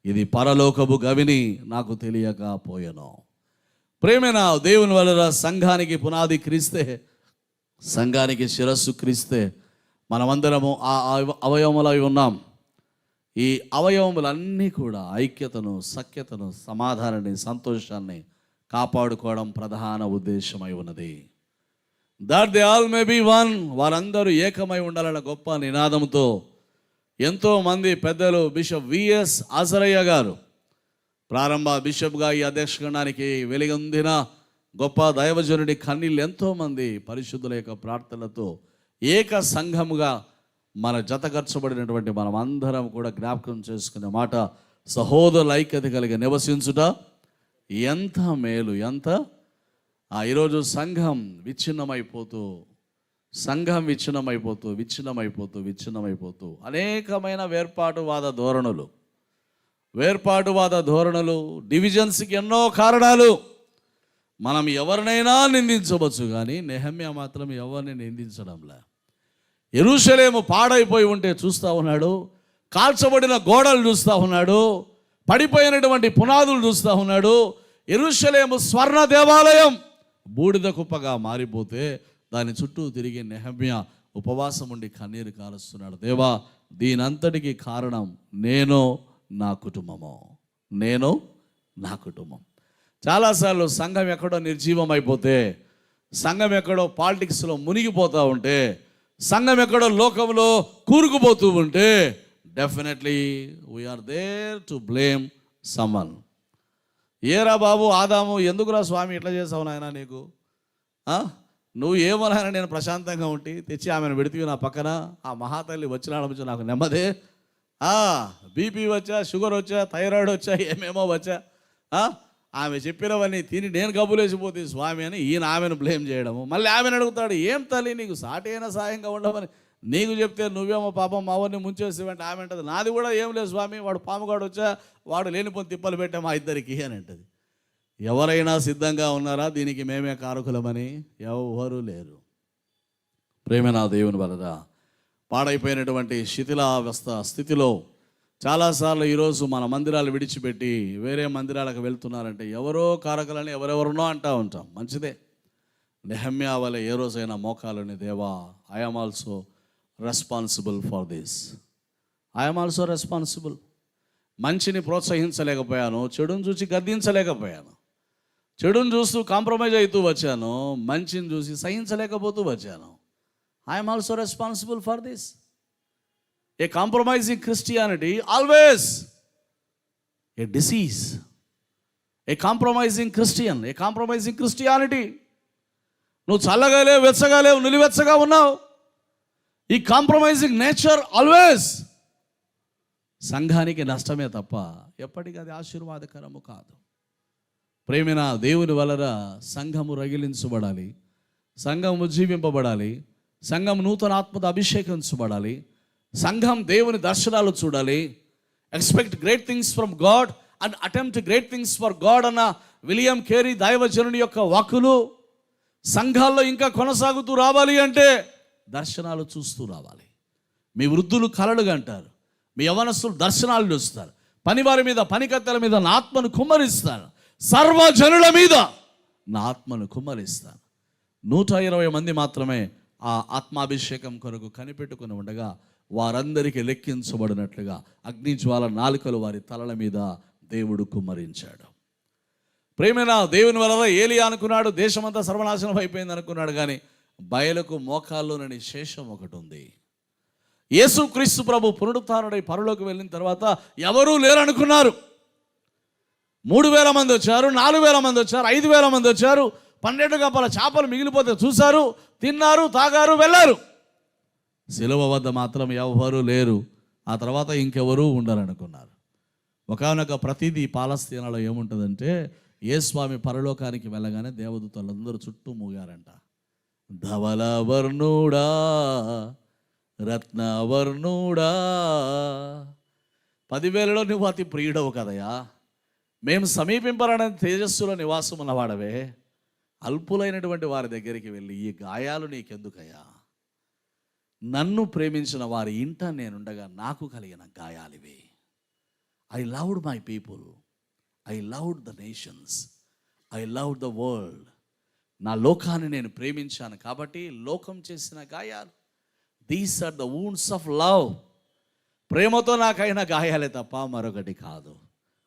ఇది పరలోకపు గవిని నాకు తెలియకపోయాను. ప్రేమైన దేవుని వలన సంఘానికి పునాది క్రీస్తే, సంఘానికి శిరస్సు క్రీస్తే, మనమందరము ఆ అవయవములై ఉన్నాం. ఈ అవయవములన్నీ కూడా ఐక్యతను, సఖ్యతను, సమాధానాన్ని, సంతోషాన్ని కాపాడుకోవడం ప్రధాన ఉద్దేశమై ఉన్నది. That they all may be one, వారందరూ ఏకమై ఉండాలన్న గొప్ప నినాదంతో ఎంతోమంది పెద్దలు, బిషప్ విఎస్ ఆజరయ్య గారు ప్రారంభ బిషప్గా ఈ అధ్యక్షగణానికి వెలుగొందిన గొప్ప దైవజనుడి కన్నీళ్ళు ఎంతోమంది పరిశుద్ధుల యొక్క ప్రార్థనలతో ఏక సంఘముగా మన జతకర్చబడినటువంటి మనం అందరం కూడా జ్ఞాపకం చేసుకునే మాట, సహోదరుల ఐక్యత కలిగి నివసించుట ఎంత మేలు, ఎంత ఈరోజు సంఘం విచ్ఛిన్నమైపోతూ అనేకమైన వేర్పాటువాద ధోరణులు, డివిజన్స్కి ఎన్నో కారణాలు. మనం ఎవరినైనా నిందించవచ్చు కానీ నెహమ్యా మాత్రం ఎవరిని నిందించడంలే. యెరూషలేము పాడైపోయి ఉంటే చూస్తూ ఉన్నాడు, కాల్చబడిన గోడలు చూస్తూ ఉన్నాడు, పడిపోయినటువంటి పునాదులు చూస్తూ ఉన్నాడు. యెరూషలేము స్వర్ణ దేవాలయం బూడిద కుప్పగా మారిపోతే దాని చుట్టూ తిరిగి నెహమ్యా ఉపవాసం ఉండి కన్నీరు కాలుస్తున్నాడు. దేవా, దీనంతటికి కారణం నేను నా కుటుంబం. చాలాసార్లు సంఘం ఎక్కడో నిర్జీవం అయిపోతే, సంఘం ఎక్కడో పాలిటిక్స్లో మునిగిపోతూ ఉంటే, సంఘం ఎక్కడో లోకంలో కూరుకుపోతూ ఉంటే definitely we are there to blame someone. ఏరా బాబు ఆదాము, ఎందుకురా స్వామి ఇట్లా చేసావు నాయన, నీకు నువ్వు ఏమోనైనా నేను ప్రశాంతంగా ఉండి తెచ్చి ఆమెను పెడితే నా పక్కన, ఆ మహాతల్లి వచ్చిన నుంచి నాకు నెమ్మదే, బీపీ వచ్చా, షుగర్ వచ్చా, థైరాయిడ్ వచ్చా, ఏమేమో వచ్చా, ఆమె చెప్పినవన్నీ తిని నేను కబులేసిపోతే స్వామి అని ఈయన ఆమెను బ్లేమ్ చేయడము. మళ్ళీ ఆమెను అడుగుతాడు, ఏం తల్లి నీకు సాటి అయినా సాయంగా ఉండమని నీకు చెప్తే నువ్వేమో పాపం మావన్నీ ముంచేసేవంటే ఆమె అంటది, నాది కూడా ఏం లేదు స్వామి, వాడు పాముగాడు వచ్చా, వాడు లేనిపోని తిప్పలు పెట్టా మా ఇద్దరికి అని అంటది. ఎవరైనా సిద్ధంగా ఉన్నారా దీనికి మేమే కారకులమని? ఎవరు లేరు. ప్రేమైన దేవుని వలన పాడైపోయినటువంటి శిథిలావస్థ స్థితిలో చాలాసార్లు ఈరోజు మన మందిరాలు విడిచిపెట్టి వేరే మందిరాలకు వెళ్తున్నారంటే ఎవరో కారకులని ఎవరెవరినో అంటూ ఉంటాం. మంచిదే. నెహమ్యా వలె ఏ రోజైనా మోకాలని, దేవా I'm also responsible for this, I'm also responsible. మంచిని ప్రోత్సహించలేకపోయాను, చెడును చూసి గద్దించలేకపోయాను, చెడును చూస్తూ కాంప్రమైజ్ అవుతూ వచ్చాను, మంచిని చూసి సహించలేకపోతూ వచ్చాను. I'm also responsible for this. A compromising Christianity always a disease. A compromising Christian, A compromising Christianity. నువ్వు చల్లగా లేవు, వెచ్చగా లేవు, నిలువెచ్చగా ఉన్నావు. ఈ కాంప్రమైజింగ్ నేచర్ ఆల్వేస్ సంఘానికి నష్టమే తప్ప ఎప్పటికీ అది ఆశీర్వాదకరము కాదు. ప్రేమిన దేవుని వలన సంఘము రగిలించబడాలి, సంఘం ఉజ్జీవింపబడాలి, సంఘం నూతన ఆత్మతో అభిషేకించబడాలి, సంఘం దేవుని దర్శనాలు చూడాలి. Expect great things from God and attempt great things for God అన్న విలియం కేరీ దైవజనుని యొక్క వాక్కులు సంఘాల్లో ఇంకా కొనసాగుతూ రావాలి అంటే దర్శనాలు చూస్తూ రావాలి. మీ వృద్ధులు కలలుగా అంటారు, మీ యవనస్తులు దర్శనాలు చూస్తారు, పనివారి మీద, పనికత్తెల మీద నా ఆత్మను కుమ్మరిస్తాను, సర్వజనుల మీద నా ఆత్మను కుమ్మరిస్తాను. 120 మంది మాత్రమే ఆ ఆత్మాభిషేకం కొరకు కనిపెట్టుకుని ఉండగా వారందరికీ లెక్కించబడినట్లుగా అగ్నిజ్వాల నాలుకలు వారి తలల మీద దేవుడు కుమ్మరించాడు. ప్రేమైన దేవుని వలన ఏలియా అనుకున్నాడు దేశమంతా సర్వనాశనం అయిపోయింది అనుకున్నాడు, కానీ బయలుకు మోకాల్లోనని శేషం ఒకటి ఉంది. యేసుక్రీస్తు ప్రభు పునరుత్థానుడై పరలోకి వెళ్ళిన తర్వాత ఎవరూ లేరనుకున్నారు. 3000 మంది వచ్చారు, 4000 మంది వచ్చారు, 5000 మంది వచ్చారు. 12 గంపల చేపలు మిగిలిపోతే చూశారు, తిన్నారు, తాగారు, వెళ్ళారు. శిలువ వద్ద మాత్రం ఎవరు లేరు. ఆ తర్వాత ఇంకెవరూ ఉండరనుకున్నారు. ఒకనొక ప్రతిదీ పాలస్తీనాలో ఏముంటుందంటే యేస్వామి పరలోకానికి వెళ్ళగానే దేవదూతలందరూ చుట్టూ మూగారంట. ధవలవర్ణుడా, రత్నవర్ణుడా, 10,000లో నువ్వు అతి ప్రియుడవు కదయా, మేము సమీపింపరాని తేజస్సులో నివాసం ఉన్నవాడవే, అల్పులైనటువంటి వారి దగ్గరికి వెళ్ళి ఈ గాయాలు నీకెందుకయ్యా? నన్ను ప్రేమించిన వారి ఇంట నేనుండగా నాకు కలిగిన గాయాలివి. I loved my people, I loved the nations, I loved the world. నా లోకాన్ని నేను ప్రేమించాను కాబట్టి లోకం చేసిన గాయాలు. These are the wounds of love. ప్రేమతో నాకైన గాయాలే తప్ప మరొకటి కాదు.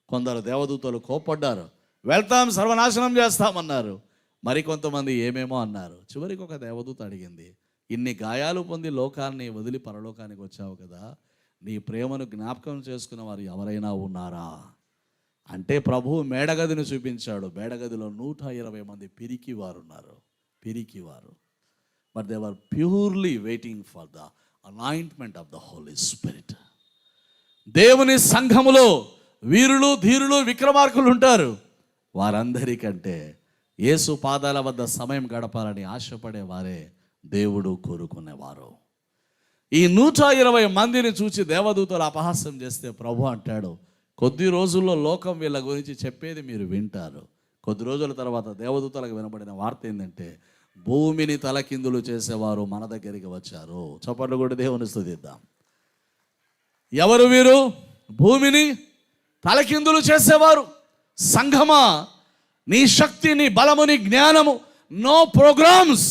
కొందరు దేవదూతలు కోపడ్డారు, వెళ్తాం సర్వనాశనం చేస్తామన్నారు. మరికొంతమంది ఏమేమో అన్నారు. చివరికి ఒక దేవదూత అడిగింది, ఇన్ని గాయాలు పొంది లోకాన్ని వదిలి పరలోకానికి వచ్చావు కదా, నీ ప్రేమను జ్ఞాపకం చేసుకున్న వారు ఎవరైనా ఉన్నారా అంటే ప్రభువు మేడగదిని చూపించాడు. మేడగదిలో 120 మంది పిరికివారు ఉన్నారు. పిరికివారు. But they were purely waiting for the anointment of the Holy Spirit. దేవుని సంఘములో వీరులు, ధీరులు, విక్రమార్కులు ఉంటారు. వారందరికంటే యేసు పాదాల వద్ద సమయం గడపాలని ఆశపడే వారే దేవుడు కోరుకునేవారు. ఈ 120 మందిని చూసి దేవదూతలు అపహాస్యం చేస్తే ప్రభు అంటాడు, కొద్ది రోజుల్లో లోకం వీళ్ళ గురించి చెప్పేది మీరు వింటారు. కొద్ది రోజుల తర్వాత దేవదూతలకు వినబడిన వార్త ఏంటంటే భూమిని తలకిందులు చేసేవారు మన దగ్గరికి వచ్చారు. చప్పట్లు కూడా దేవుని స్తుతిద్దాం. ఎవరు వీరు? భూమిని తలకిందులు చేసేవారు. సంఘమా, నీ శక్తి, నీ బలము, నీ జ్ఞానము, no programmes.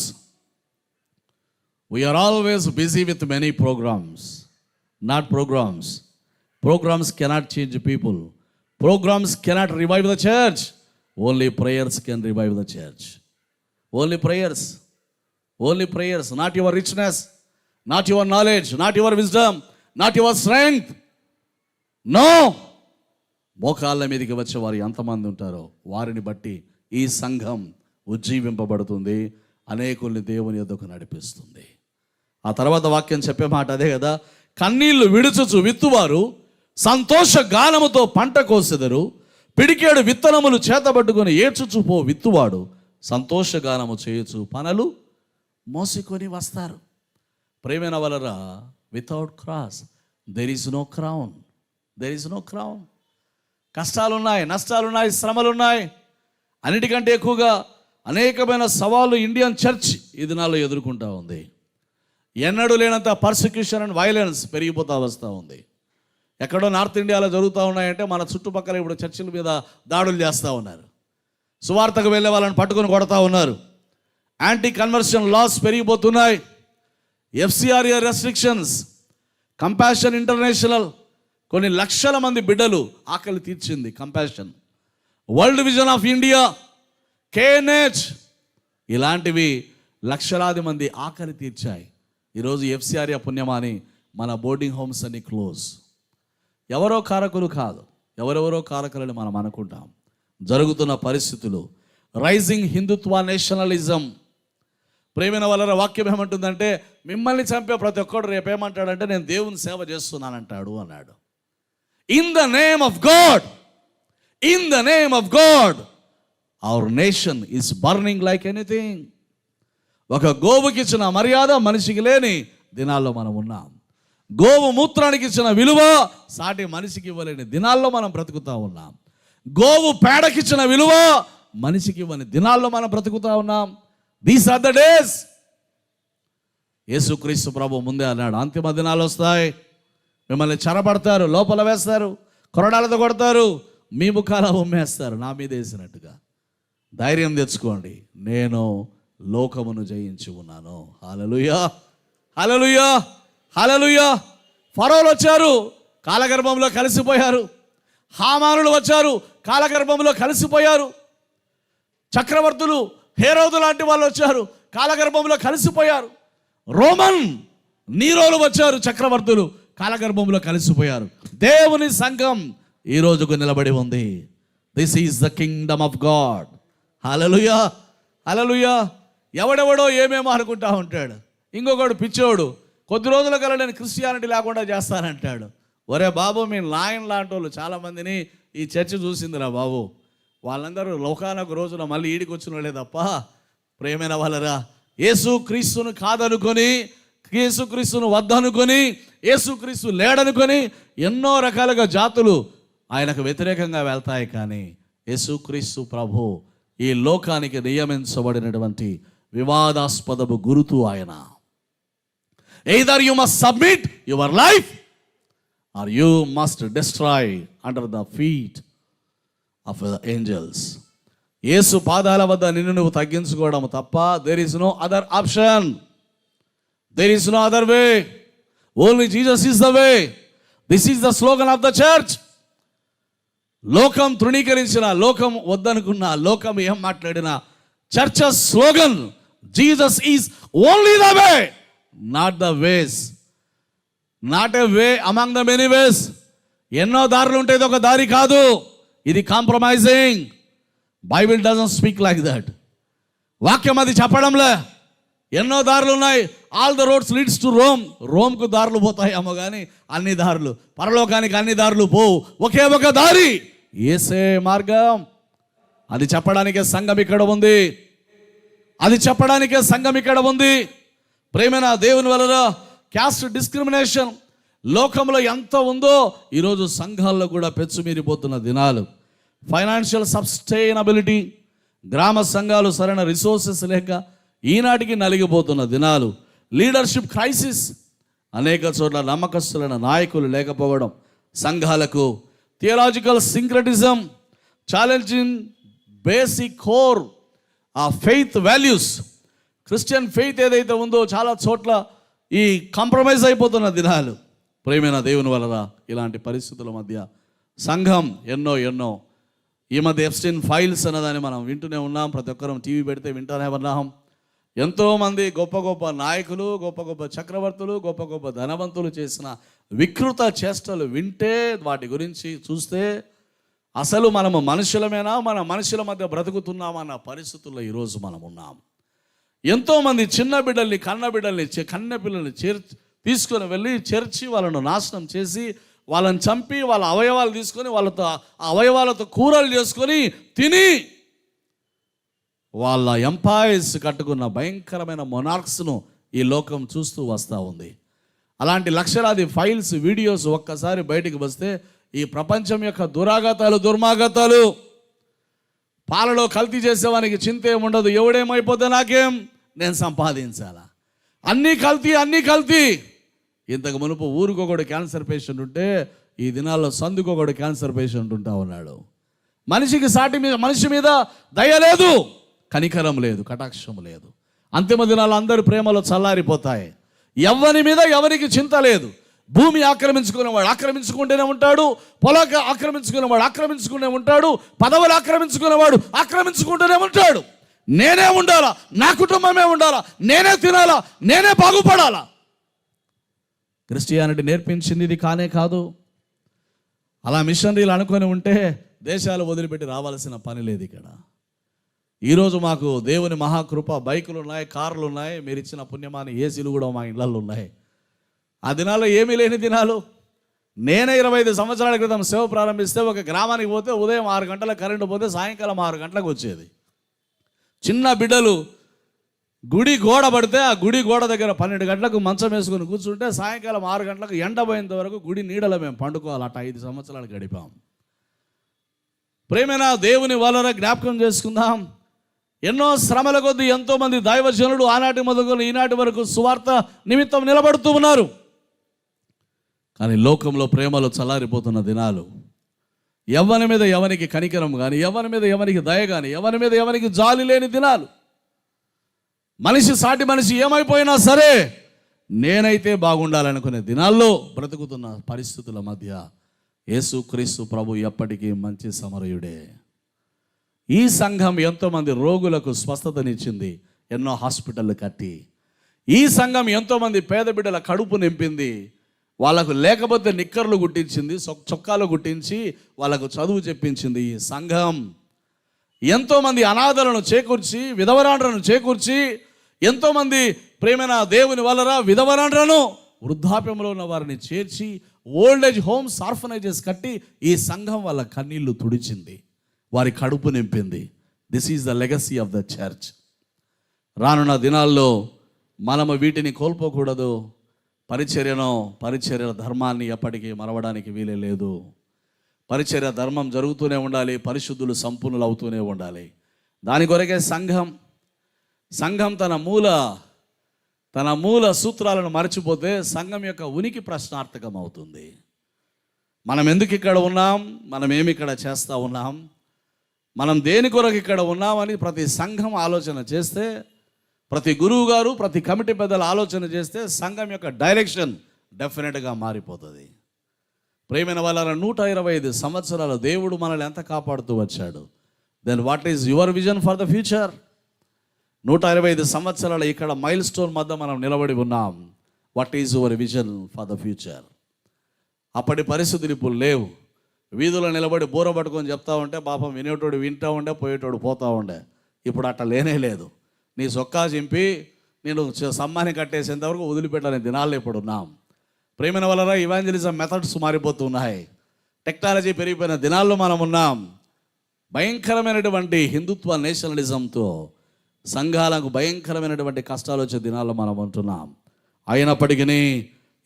We are always busy with many programs, not programs. Programs cannot change people. Programs cannot revive the church. Only prayers can revive the church. Only prayers. Only prayers. Not your richness, not your knowledge, not your wisdom, not your strength. No. మోకాళ్ళ మీదకి వచ్చే వారు ఎంతమంది ఉంటారో వారిని బట్టి ఈ సంఘం ఉజ్జీవింపబడుతుంది, అనేకుల్ని దేవుని యొద్దకు నడిపిస్తుంది. ఆ తర్వాత వాక్యం చెప్పే మాట అదే కదా, కన్నీళ్లు విడుచుచు విత్తువారు సంతోష గానముతో పంట కోసెదరు, పిడికేడు విత్తనములు చేతబట్టుకొని ఏడ్చుచు పో విత్తువాడు సంతోషగానము చేయొచ్చు పనులు మోసుకొని వస్తారు. ప్రేమైన వలరా, without cross there is no crown. There is no crown. కష్టాలున్నాయి, నష్టాలున్నాయి, శ్రమలున్నాయి, అన్నిటికంటే ఎక్కువగా అనేకమైన సవాళ్ళు ఇండియన్ చర్చ్ ఈ దినాల్లో ఎదుర్కొంటూ ఉంది. ఎన్నడూ లేనంత పర్సిక్యూషన్ అండ్ వైలెన్స్ పెరిగిపోతూ వస్తూ ఉంది. ఎక్కడో నార్త్ ఇండియాలో జరుగుతూ ఉన్నాయంటే మన చుట్టుపక్కల ఇప్పుడు చర్చిల మీద దాడులు చేస్తూ ఉన్నారు. సువార్తకు వెళ్ళే వాళ్ళని పట్టుకొని కొడతా ఉన్నారు. యాంటీ కన్వర్షన్ లాస్ పెరిగిపోతున్నాయి. FCRA రెస్ట్రిక్షన్స్, కంపాషన్ ఇంటర్నేషనల్ కొన్ని లక్షల మంది బిడ్డలు ఆకలి తీర్చింది. Compassion, world vision of India, KNH ఇలాంటివి లక్షలాది మంది ఆకలి తీర్చాయి. ఈరోజు FCRA పుణ్యమాని మన బోర్డింగ్ హోమ్స్ అన్ని క్లోజ్. ఎవరో కారకులు కాదు, ఎవరెవరో కారకులని మనం అనుకుంటాం. జరుగుతున్న పరిస్థితులు, రైజింగ్ హిందుత్వ నేషనలిజం. ప్రేమైన వాళ్ళ వాక్యం ఏమంటుందంటే, మిమ్మల్ని చంపే ప్రతి ఒక్కడు రేపేమంటాడంటే నేను దేవుని సేవ చేస్తున్నానంటాడు అన్నాడు. In the name of God, in the name of God our nation is burning like anything. ఒక గోవుకి ఇచ్చిన మర్యాద మనిషికి లేని దినాల్లో మనం ఉన్నాం. గోవు మూత్రానికి ఇచ్చిన విలువ సాటి మనిషికి ఇవ్వలేని దినాల్లో మనం బ్రతుకుతూ ఉన్నాం. గోవు పేడకిచ్చిన విలువ మనిషికి ఇవ్వని దినాల్లో మనం బ్రతుకుతూ ఉన్నాం. These are the days. యేసుక్రీస్తు ప్రభు ముందే అన్నాడు, అంతిమ దినాలు వస్తాయి, మిమ్మల్ని చెరపడతారు, లోపల వేస్తారు, కొరడాలతో కొడతారు, మీ ముఖాల ఉమ్మేస్తారు, నా మీద వేసినట్టుగా. ధైర్యం తెచ్చుకోండి, నేను లోకమును జయించి ఉన్నాను. హల్లెలూయా, హల్లెలూయా, హల్లెలూయా. ఫరోలు వచ్చారు, కాలగర్భంలో కలిసిపోయారు. హామానులు వచ్చారు, కాలగర్భంలో కలిసిపోయారు. చక్రవర్తులు, హేరోదు లాంటి వాళ్ళు వచ్చారు, కాలగర్భంలో కలిసిపోయారు. రోమన్ నీరోలు వచ్చారు, చక్రవర్తులు కాలగర్భంలో కలిసిపోయారు. దేవుని సంఘం ఈ రోజుకు నిలబడి ఉంది. This is the kingdom of God. హల్లెలూయా, హల్లెలూయా. ఎవడెవడో ఏమేమో అనుకుంటా ఉంటాడు. ఇంకొకడు పిచ్చోడు, కొద్ది రోజుల కల్లా నేను క్రిస్టియానిటీ లేకుండా చేస్తానంటాడు. ఒరే బాబు, మీ లాయన్ లాంటి వాళ్ళు చాలామందిని ఈ చర్చ చూసిందిరా బాబు. వాళ్ళందరూ లోకానొక రోజున మళ్ళీ ఈడికి వచ్చిన వాళ్ళే తప్ప, ప్రేమైన వాళ్ళరా, యేసుక్రీస్తును కాదనుకొని, యేసుక్రీస్తును వద్దనుకొని, యేసుక్రీస్తు లేడనుకొని ఎన్నో రకాలుగా జాతులు ఆయనకు వ్యతిరేకంగా వెళ్తాయి. కానీ యేసుక్రీస్తు ప్రభు ఈ లోకానికి నియమించబడినటువంటి వివాదాస్పదపు గురుతు ఆయన. Either you must submit your life or you must destroy under the feet of the angels. యేసు పాదాల వద్ద నిన్ను నువ్వు తగ్గించుకోవడం తప్ప there is no other option, there is no other way, only Jesus is the way. This is the slogan of the church. లోకం తృణీకరించిన, లోకం వద్దనుకున్న, లోకం ఏం మాట్లాడినా church slogan Jesus is only the way, not the ways, not a way among the many ways. ఎన్నో దారులు ఉంటాయి, ఇది ఒక దారి కాదు. ఇది compromising. Bible doesn't speak like that. వాక్యం అది చెప్పడంలే. ఎన్నో దారులు ఉన్నాయి. All the roads leads to Rome. రోమ్కు దారులు పోతాయేమో కానీ అన్ని దారులు, పరలోకానికి అన్ని దారులు పోవు. ఒకే ఒక దారి, యేసే మార్గం. అది చెప్పడానికే సంఘం ఇక్కడ ఉంది. అది చెప్పడానికే సంఘం ఇక్కడ ఉంది. ప్రేమైన దేవుని వలన క్యాస్ట్ డిస్క్రిమినేషన్ లోకంలో ఎంత ఉందో ఈరోజు సంఘాల్లో కూడా పెచ్చుమీరిపోతున్న దినాలు. ఫైనాన్షియల్ సబ్స్టైనబిలిటీ, గ్రామ సంఘాలు సరైన రిసోర్సెస్ లేక ఈనాటికి నలిగిపోతున్న దినాలు. లీడర్షిప్ క్రైసిస్, అనేక చోట్ల నమ్మకస్తులైన నాయకులు లేకపోవడం సంఘాలకు. థియలాజికల్ సింక్రటిజం, ఛాలెంజింగ్ బేసిక్ కోర్ ఆ ఫెయిత్ వాల్యూస్. క్రిస్టియన్ ఫెయిత్ ఏదైతే ఉందో చాలా చోట్ల ఈ కాంప్రమైజ్ అయిపోతున్న దినాలు. ప్రేమైన దేవుని వలన ఇలాంటి పరిస్థితుల మధ్య సంఘం ఎన్నో ఈ మధ్య ఎప్స్టైన్ ఫైల్స్ అన్నదాన్ని మనం వింటూనే ఉన్నాం. ప్రతి ఒక్కరం టీవీ పెడితే వింటూనే ఉన్నాం. ఎంతోమంది గొప్ప గొప్ప నాయకులు, గొప్ప గొప్ప చక్రవర్తులు, గొప్ప గొప్ప ధనవంతులు చేసిన వికృత చేష్టలు వింటే, వాటి గురించి చూస్తే అసలు మనము మనుషులమేనా, మన మనుషుల మధ్య బ్రతుకుతున్నామన్న పరిస్థితుల్లో ఈరోజు మనం ఉన్నాం. ఎంతోమంది చిన్న బిడ్డల్ని, కన్న పిల్లల్ని తీసుకొని వెళ్ళి చేర్చి వాళ్ళను నాశనం చేసి, వాళ్ళని చంపి, వాళ్ళ అవయవాలు తీసుకొని వాళ్ళతో ఆ అవయవాలతో కూరలు చేసుకొని తిని వాళ్ళ ఎంపైర్స్ కట్టుకున్న భయంకరమైన మొనార్క్స్ను ఈ లోకం చూస్తూ వస్తూ ఉంది. అలాంటి లక్షలాది ఫైల్స్, వీడియోస్ ఒక్కసారి బయటికి వస్తే ఈ ప్రపంచం యొక్క దురాగతాలు, దుర్మార్గతాలు, పాలలో కల్తీ చేసేవానికి చింత ఏముండదు. ఎవడేమైపోతే నాకేం, నేను సంపాదించాలా. అన్నీ కల్తీ. ఇంతకు మునుపు ఊరికొకడు క్యాన్సర్ పేషెంట్ ఉంటే ఈ దినాల్లో సందుకొకడు క్యాన్సర్ పేషెంట్ ఉంటా ఉన్నాడు. మనిషి మీద దయ లేదు, కనికరం లేదు, కటాక్షం లేదు. అంతిమ దినాలు అందరూ ప్రేమలో చల్లారిపోతాయి. ఎవ్వని మీద ఎవరికి చింత లేదు. భూమి ఆక్రమించుకునేవాడు ఆక్రమించుకుంటూనే ఉంటాడు, పొలం ఆక్రమించుకునేవాడు ఆక్రమించుకునే ఉంటాడు, పదవులు ఆక్రమించుకునేవాడు ఆక్రమించుకుంటూనే ఉంటాడు. నేనే ఉండాలా, నా కుటుంబమే ఉండాలా, నేనే తినాలా, నేనే బాగుపడాలా. క్రిస్టియానిటీ నేర్పించింది ఇది కానే కాదు. అలా మిషనరీలు అనుకొని ఉంటే దేశాలు వదిలిపెట్టి రావాల్సిన పని లేదు. ఇక్కడ ఈరోజు మాకు దేవుని మహాకృప, బైకులు ఉన్నాయి, కార్లు ఉన్నాయి, మీరు ఇచ్చిన పుణ్యమాని ఏసీలు కూడా మా ఇళ్ళల్లో ఉన్నాయి. ఆ దినాల్లో ఏమీ లేని దినాలు. నేనే 25 సంవత్సరాల క్రితం సేవ ప్రారంభిస్తే ఒక గ్రామానికి పోతే ఉదయం 6 గంటలకు కరెంటు పోతే సాయంకాలం 6 గంటలకు వచ్చేది. చిన్న బిడ్డలు గుడి గోడ పడితే ఆ గుడి గోడ దగ్గర 12 గంటలకు మంచం వేసుకొని కూర్చుంటే సాయంకాలం 6 గంటలకు ఎండ పోయేంత వరకు గుడి నీడలో మేము పండుకోవాలి. అట్లా 5 సంవత్సరాలు గడిపాం. ప్రేమైన దేవుని వలన జ్ఞాపకం చేసుకుందాం. ఎన్నో శ్రమల కొద్దీ ఎంతోమంది దైవజనులు ఆనాటి మొదలు ఈనాటి వరకు సువార్త నిమిత్తం నిలబడుతూ ఉన్నారు. కానీ లోకంలో ప్రేమలో చల్లారిపోతున్న దినాలు. ఎవరి మీద ఎవరికి కనికరం కానీ, ఎవరి మీద ఎవరికి దయ కానీ, ఎవరి మీద ఎవరికి జాలి లేని దినాలు. సాటి మనిషి ఏమైపోయినా సరే నేనైతే బాగుండాలనుకునే దినాల్లో బ్రతుకుతున్న పరిస్థితుల మధ్య యేసుక్రీస్తు ప్రభు ఎప్పటికీ మంచి సమరయుడే. ఈ సంఘం ఎంతోమంది రోగులకు స్వస్థతనిచ్చింది, ఎన్నో హాస్పిటళ్ళు కట్టి. ఈ సంఘం ఎంతోమంది పేద బిడ్డల కడుపు నింపింది. వాళ్ళకు లేకపోతే నిక్కర్లు కుట్టించింది, చొక్కాలు కుట్టించి వాళ్ళకు చదువు చెప్పించింది. ఈ సంఘం ఎంతోమంది అనాథలను చేకూర్చి, విధవరాండ్రను చేకూర్చి, ఎంతోమంది ప్రేమైన దేవుని వలన విధవరాండ్రను, వృద్ధాప్యంలో ఉన్న వారిని చేర్చి ఓల్డ్ ఏజ్ హోమ్స్, ఆర్ఫనైజెస్ కట్టి ఈ సంఘం వాళ్ళ కన్నీళ్లు తుడిచింది, వారి కడుపు నింపింది. This is the legacy of the church. రానున్న దినాల్లో మనము వీటిని కోల్పోకూడదు. పరిచర్య ధర్మాన్ని ఎప్పటికీ మరవడానికి వీలే లేదు. పరిచర్య ధర్మం జరుగుతూనే ఉండాలి, పరిశుద్ధులు సంపూర్ణులు అవుతూనే ఉండాలి. దాని కొరకే సంఘం తన మూల సూత్రాలను మర్చిపోతే సంఘం యొక్క ఉనికి ప్రశ్నార్థకం అవుతుంది. మనం ఎందుకు ఇక్కడ ఉన్నాం, మనం ఏమి ఇక్కడ చేస్తూ ఉన్నాం, మనం దేని కొరకు ఇక్కడ ఉన్నామని ప్రతి సంఘం ఆలోచన చేస్తే, ప్రతి గురువు గారు, ప్రతి కమిటీ పెద్దలు ఆలోచన చేస్తే సంఘం యొక్క డైరెక్షన్ డెఫినెట్గా మారిపోతుంది. ప్రేమైన వాళ్ళ 125 సంవత్సరాలు దేవుడు మనల్ని ఎంత కాపాడుతూ వచ్చాడు. Then what is your vision for the future? 125 సంవత్సరాలు ఇక్కడ మైల్ స్టోన్ మధ్య మనం నిలబడి ఉన్నాం. What is your vision for the future? అప్పటి పరిస్థితులు ఇప్పుడు లేవు. వీధుల్లో నిలబడి బోర పట్టుకొని చెప్తా ఉంటే పాపం వినేటోడు వింటూ ఉండే, పోయేటోడు పోతూ ఉండే. ఇప్పుడు అట్లా లేనే లేదు. నీ సొక్కా చింపి నేను సమ్మాని కట్టేసేంతవరకు వదిలిపెట్టాలని దినాల్లో ఇప్పుడు ఉన్నాం. ప్రేమైన వలన ఇవాంజలిజం మెథడ్స్ మారిపోతున్నాయి. టెక్నాలజీ పెరిగిపోయిన దినాల్లో మనం ఉన్నాం. భయంకరమైనటువంటి హిందుత్వ నేషనలిజంతో సంఘాలకు భయంకరమైనటువంటి కష్టాలు వచ్చే దినాల్లో మనం ఉంటున్నాం. అయినప్పటికీ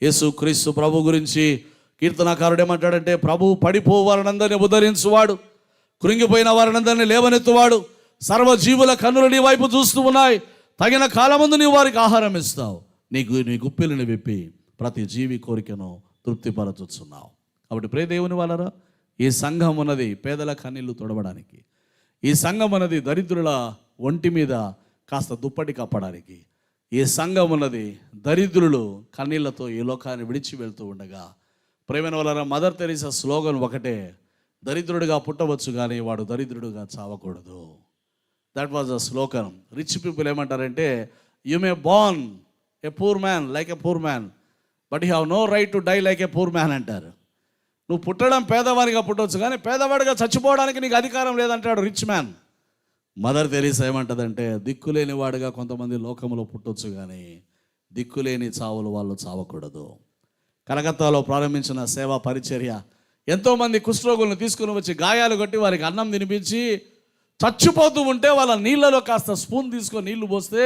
యేసుక్రీస్తు ప్రభు గురించి కీర్తనాకారుడు ఏమంటాడంటే, ప్రభు పడిపో వారినందరినీ ఉద్ధరించువాడు, కృంగిపోయిన వారినందరినీ లేవనెత్తువాడు, సర్వజీవుల కన్నులు నీ వైపు చూస్తూ ఉన్నాయి, తగిన కాలమందు నీవు వారికి ఆహారం ఇస్తావు, నీ గుప్పిలిని విప్పి ప్రతి జీవి కోరికను తృప్తిపరచుచున్నావు. కాబట్టి ప్రియ దేవుని వాళ్ళరా, ఈ సంఘం ఉన్నది పేదల కన్నీళ్లు తొడవడానికి, ఈ సంఘం ఉన్నది దరిద్రుల ఒంటి మీద కాస్త దుప్పటి కప్పడానికి, ఈ సంఘం ఉన్నది దరిద్రులు కన్నీళ్లతో ఈ లోకాన్ని విడిచి వెళ్తూ ఉండగా, ప్రేమైన వాళ్ళ మదర్ తెరీసా స్లోగన్ ఒకటే, దరిద్రుడిగా పుట్టవచ్చు కానీ వాడు దరిద్రుడిగా చావకూడదు. That was a slogan. Rich people ఏమంటారంటే, you may born a poor man like a poor man, but you have no right to die like a poor man అంటారు. నువ్వు పుట్టడం పేదవాడిగా పుట్టవచ్చు కానీ పేదవాడిగా చచ్చిపోవడానికి నీకు అధికారం లేదంటాడు రిచ్ మ్యాన్. మదర్ తెరీసా ఏమంటుందంటే, దిక్కులేని వాడుగా కొంతమంది లోకంలో పుట్టవచ్చు కానీ దిక్కులేని చావులు వాళ్ళు చావకూడదు. కలకత్తాలో ప్రారంభించిన సేవా పరిచర్య, ఎంతోమంది కుష్ఠరోగులను తీసుకుని వచ్చి గాయాలు కొట్టి వారికి అన్నం తినిపించి చచ్చిపోతూ ఉంటే వాళ్ళ నీళ్ళలో కాస్త స్పూన్ తీసుకొని నీళ్లు పోస్తే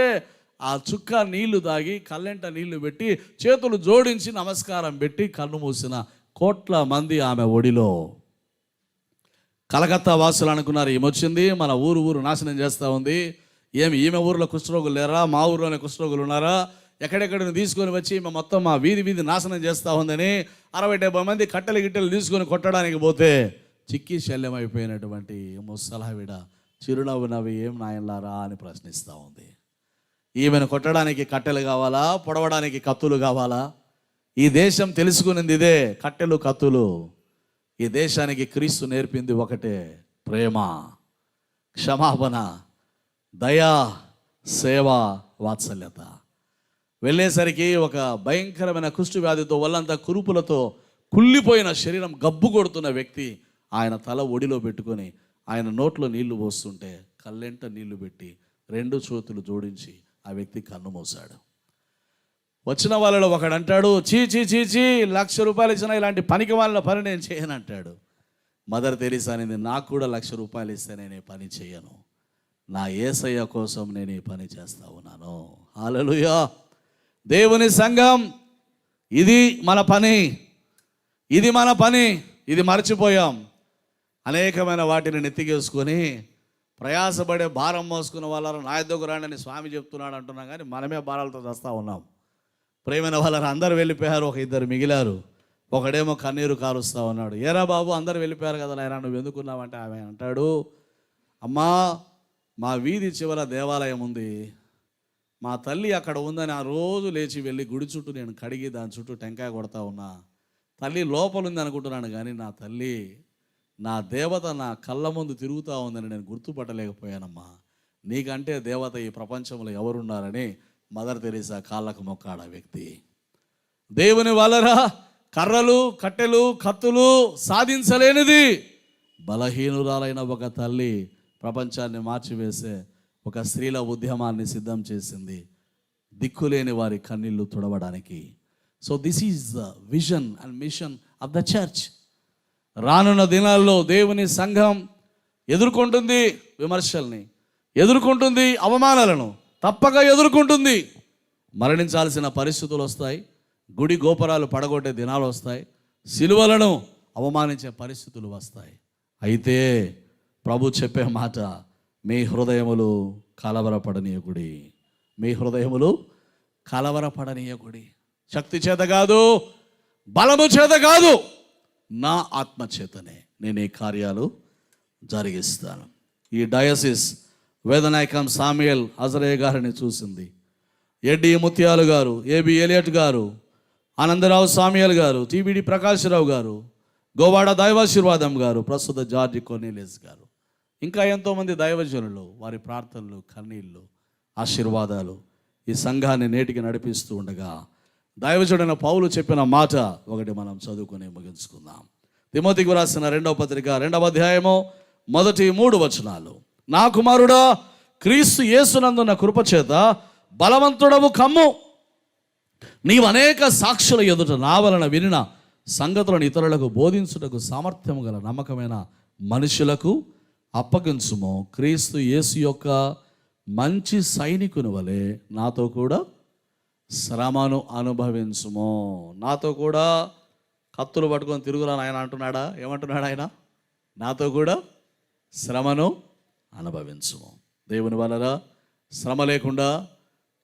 ఆ చుక్క నీళ్లు తాగి కళ్ళెంట నీళ్లు పెట్టి చేతులు జోడించి నమస్కారం పెట్టి కన్ను మూసిన కోట్ల మంది ఆమె ఒడిలో. కలకత్తా వాసులు అనుకున్నారు ఈమె వచ్చింది మన ఊరు నాశనం చేస్తూ ఉంది, ఈమె ఊరిలో కుష్ఠరోగులు లేరా, మా ఊరిలోనే కుష్ఠరోగులు ఉన్నారా, ఎక్కడెక్కడిని తీసుకొని వచ్చి ఈమె మొత్తం మా వీధి నాశనం చేస్తూ ఉందని 60-70 మంది కట్టెలు తీసుకొని కొట్టడానికి పోతే చిక్కి శల్యం అయిపోయినటువంటి ముసలావిడ చిరునవ్వు నవ్వి ఏం నాయనలారా అని ప్రశ్నిస్తూ ఉంది. ఈమెను కొట్టడానికి కట్టెలు కావాలా, పొడవడానికి కత్తులు కావాలా? ఈ దేశం తెలుసుకునింది ఇదే, కట్టెలు కత్తులు. ఈ దేశానికి క్రీస్తు నేర్పింది ఒకటే, ప్రేమ, క్షమాపణ, దయా, సేవ, వాత్సల్యత. వెళ్ళేసరికి ఒక భయంకరమైన కుష్టు వ్యాధితో ఒళ్ళంతా కురుపులతో కుళ్ళిపోయిన శరీరం గబ్బు కొడుతున్న వ్యక్తి ఆయన తల ఒడిలో పెట్టుకొని ఆయన నోట్లో నీళ్లు పోస్తుంటే కళ్ళెంట నీళ్లు పెట్టి 2 చేతులు జోడించి ఆ వ్యక్తి కన్ను మూశాడు. వచ్చిన వాళ్ళలో ఒకడు అంటాడు, చీ ₹1,00,000 ఇచ్చినా ఇలాంటి పనికి వాళ్ళ పని నేను చేయను అంటాడు. మదర్ తెరీసా అనేది, నాకు కూడా ₹1,00,000 ఇస్తే నేను ఈ పని చేయను, నా యేసయ్య కోసం నేను ఈ పని చేస్తా ఉన్నాను. హల్లెలూయా. దేవుని సంఘం, ఇది మన పని, ఇది మర్చిపోయాం. అనేకమైన వాటిని నెత్తికేసుకొని ప్రయాసపడే భారం మోసుకున్న వాళ్ళ నా దగ్గర రాండి స్వామి చెప్తున్నాడు అంటున్నాం, కానీ మనమే భారాలతో చేస్తూ ఉన్నాం. ప్రేమైన వాళ్ళని అందరు వెళ్ళిపోయారు, ఒక 2 మిగిలారు. ఒకడేమో కన్నీరు కారుస్తూ ఉన్నాడు. ఏరా బాబు అందరు వెళ్ళిపోయారు కదా నాయనా, నువ్వు ఎందుకున్నావంటే ఆమె అంటాడు, అమ్మా మా వీధి చివర దేవాలయం ఉంది, మా తల్లి అక్కడ ఉందని ఆ రోజు లేచి వెళ్ళి గుడి చుట్టూ నేను కడిగి దాని చుట్టూ టెంకాయ కొడతా ఉన్నా. తల్లి లోపల ఉంది అనుకుంటున్నాను, కానీ నా తల్లి, నా దేవత నా కళ్ళ ముందు తిరుగుతూ ఉందని నేను గుర్తుపట్టలేకపోయానమ్మా. నీకంటే దేవత ఈ ప్రపంచంలో ఎవరున్నారని మదర్ తెరీసా కాళ్ళకు మొక్కాడు ఆ వ్యక్తి. దేవుని వలన కర్రలు, కట్టెలు, కత్తులు సాధించలేనిది బలహీనురాలైన ఒక తల్లి ప్రపంచాన్ని మార్చివేసే ఒక స్త్రీల ఉద్యమాన్ని సిద్ధం చేసింది, దిక్కులేని వారి కన్నీళ్లు తుడవడానికి. So this is the vision and mission of the church. రానున్న దినాల్లో దేవుని సంఘం ఎదుర్కొంటుంది విమర్శల్ని, ఎదుర్కొంటుంది అవమానాలను, తప్పక ఎదుర్కొంటుంది. మరణించాల్సిన పరిస్థితులు వస్తాయి, గుడి గోపురాలు పడగొట్టే దినాలు వస్తాయి, సిలువలను అవమానించే పరిస్థితులు వస్తాయి. అయితే ప్రభు చెప్పే మాట, మీ హృదయములు కలవరపడనీయకుడి, మీ హృదయములు కలవరపడనీయకుడి. శక్తి చేత కాదు, బలము చేత కాదు, నా ఆత్మ చేతనే నేను ఈ కార్యాలు జరిగిస్తాను. ఈ డయాసిస్ వేదనాయకం సామ్యుయల్ అజరయ్య గారిని చూసింది. ఎడ్డి ముత్యాలు గారు, ఏబి ఎలియట్ గారు, ఆనందరావు సామ్యుయల్ గారు, టీబీడి ప్రకాశ్రావు గారు, గోవాడ దైవాశీర్వాదం గారు, ప్రస్తుత జార్జి కొర్నెలియస్ గారు, ఇంకా ఎంతోమంది దైవజనులు, వారి ప్రార్థనలు, కన్నీళ్ళు, ఆశీర్వాదాలు ఈ సంఘాన్ని నేటికి నడిపిస్తూ ఉండగా దైవజనుడైన పౌలు చెప్పిన మాట ఒకటి మనం చదువుకొని ముగించుకుందాం. తిమోతికి రాసిన 2వ పత్రిక 2వ అధ్యాయము 1-3 వచనాలు. నా కుమారుడా, క్రీస్తు యేసునందున్న కృపచేత బలవంతుడవు కమ్ము. నీవు అనేక సాక్షుల ఎదుట నా వలన వినిన సంగతులను ఇతరులకు బోధించుటకు సామర్థ్యము గల నమ్మకమైన మనుషులకు అప్పగించుము. క్రీస్తు యేసు యొక్క మంచి సైనికుని వలె నాతో కూడా శ్రమను అనుభవించుము. నాతో కూడా కత్తులు పట్టుకొని తిరుగురాను ఆయన అంటున్నాడా? ఏమంటున్నాడు ఆయన? నాతో కూడా శ్రమను అనుభవించుము. దేవుని వలన శ్రమ లేకుండా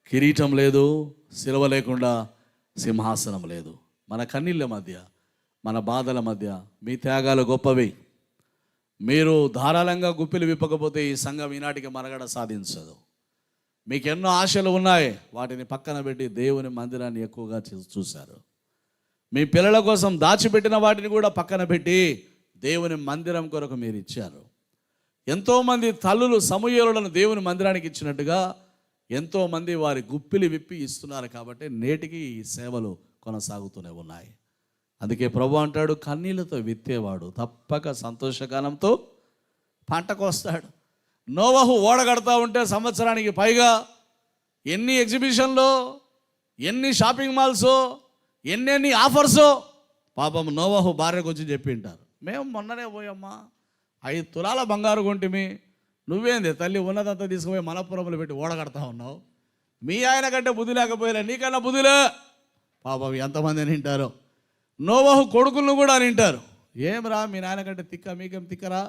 కిరీటం లేదు, శిలువ లేకుండా సింహాసనం లేదు. మన కన్నీళ్ళ మధ్య, మన బాధల మధ్య మీ త్యాగాలు గొప్పవి. మీరు ధారాళంగా గుప్పిలు విప్పకపోతే ఈ సంఘం ఈనాటికి మనుగడ సాధించదు. మీకు ఎన్నో ఆశలు ఉన్నాయి, వాటిని పక్కన పెట్టి దేవుని మందిరాన్ని ఎక్కువగా చూశారు. మీ పిల్లల కోసం దాచిపెట్టిన వాటిని కూడా పక్కన పెట్టి దేవుని మందిరం కొరకు మీరు ఇచ్చారు. ఎంతోమంది తల్లులు సమూయేలులను దేవుని మందిరానికి ఇచ్చినట్టుగా ఎంతోమంది వారి గుప్పిలి విప్పి ఇస్తున్నారు. కాబట్టి నేటికి ఈ సేవలు కొనసాగుతూనే ఉన్నాయి. అందుకే ప్రభు అంటాడు, కన్నీళ్లతో విత్తేవాడు తప్పక సంతోషగానంతో పంటకు వస్తాడు. నోవహు ఓడగడతా ఉంటే సంవత్సరానికి పైగా ఎన్ని ఎగ్జిబిషన్లో, ఎన్ని షాపింగ్ మాల్సో, ఎన్నెన్ని ఆఫర్సో పాపం నోవహు భార్యకు వచ్చి చెప్పింటారు, మేము మొన్ననే పోయమ్మా 5 తులాల బంగారు కొంటిమి, నువ్వేంది తల్లి ఉన్నదంతా తీసుకుపోయి మనపురంలో పెట్టి ఓడగడతా ఉన్నావు, మీ ఆయన కంటే బుద్ధి లేకపోయినా నీకన్నా బుద్ధిలే. పాపం ఎంతమంది వింటారో. నోవహు కొడుకులను కూడా వింటారు, ఏం రా మీ నాయన కంటే తిక్క, మీకేం తిక్కరా,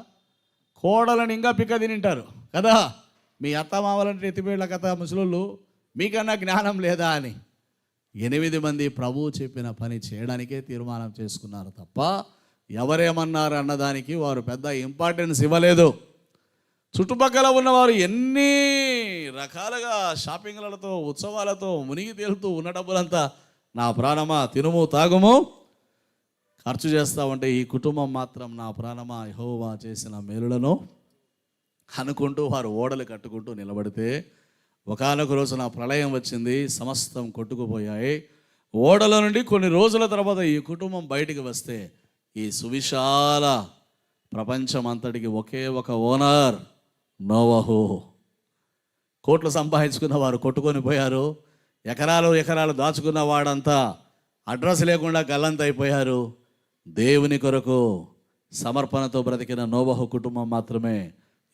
కోడలను ఇంకా పిక్క తినింటారు కదా. మీ అత్తమామలంటే ఎత్తిపేళ్ల కథ ముసలోళ్ళు, మీకన్నా జ్ఞానం లేదా అని 8 మంది ప్రభువు చెప్పిన పని చేయడానికే తీర్మానం చేసుకున్నారు తప్ప ఎవరేమన్నారు అన్నదానికి వారు పెద్ద ఇంపార్టెన్స్ ఇవ్వలేదు. చుట్టుపక్కల ఉన్నవారు ఎన్ని రకాలుగా షాపింగ్లతో ఉత్సవాలతో మునిగి తేలుతూ ఉన్న డబ్బులంతా నా ప్రాణమా తినుము తాగుము ఖర్చు చేస్తామంటే, ఈ కుటుంబం మాత్రం నా ప్రాణమా యెహోవా చేసిన మేలులను అనుకుంటూ వారు ఓడలు కట్టుకుంటూ నిలబడితే ఒకానొక రోజున ప్రళయం వచ్చింది, సమస్తం కొట్టుకుపోయాయి. ఓడల నుండి కొన్ని రోజుల తర్వాత ఈ కుటుంబం బయటికి వస్తే ఈ సువిశాల ప్రపంచం అంతటికి ఒకే ఒక ఓనర్, నోవహు. కోట్లు సంపాదించుకున్న వారు కొట్టుకొని పోయారు, ఎకరాలు దాచుకున్న వాడంతా అడ్రస్ లేకుండా గల్లంత అయిపోయారు. దేవుని కొరకు సమర్పణతో బ్రతికిన నోవహు కుటుంబం మాత్రమే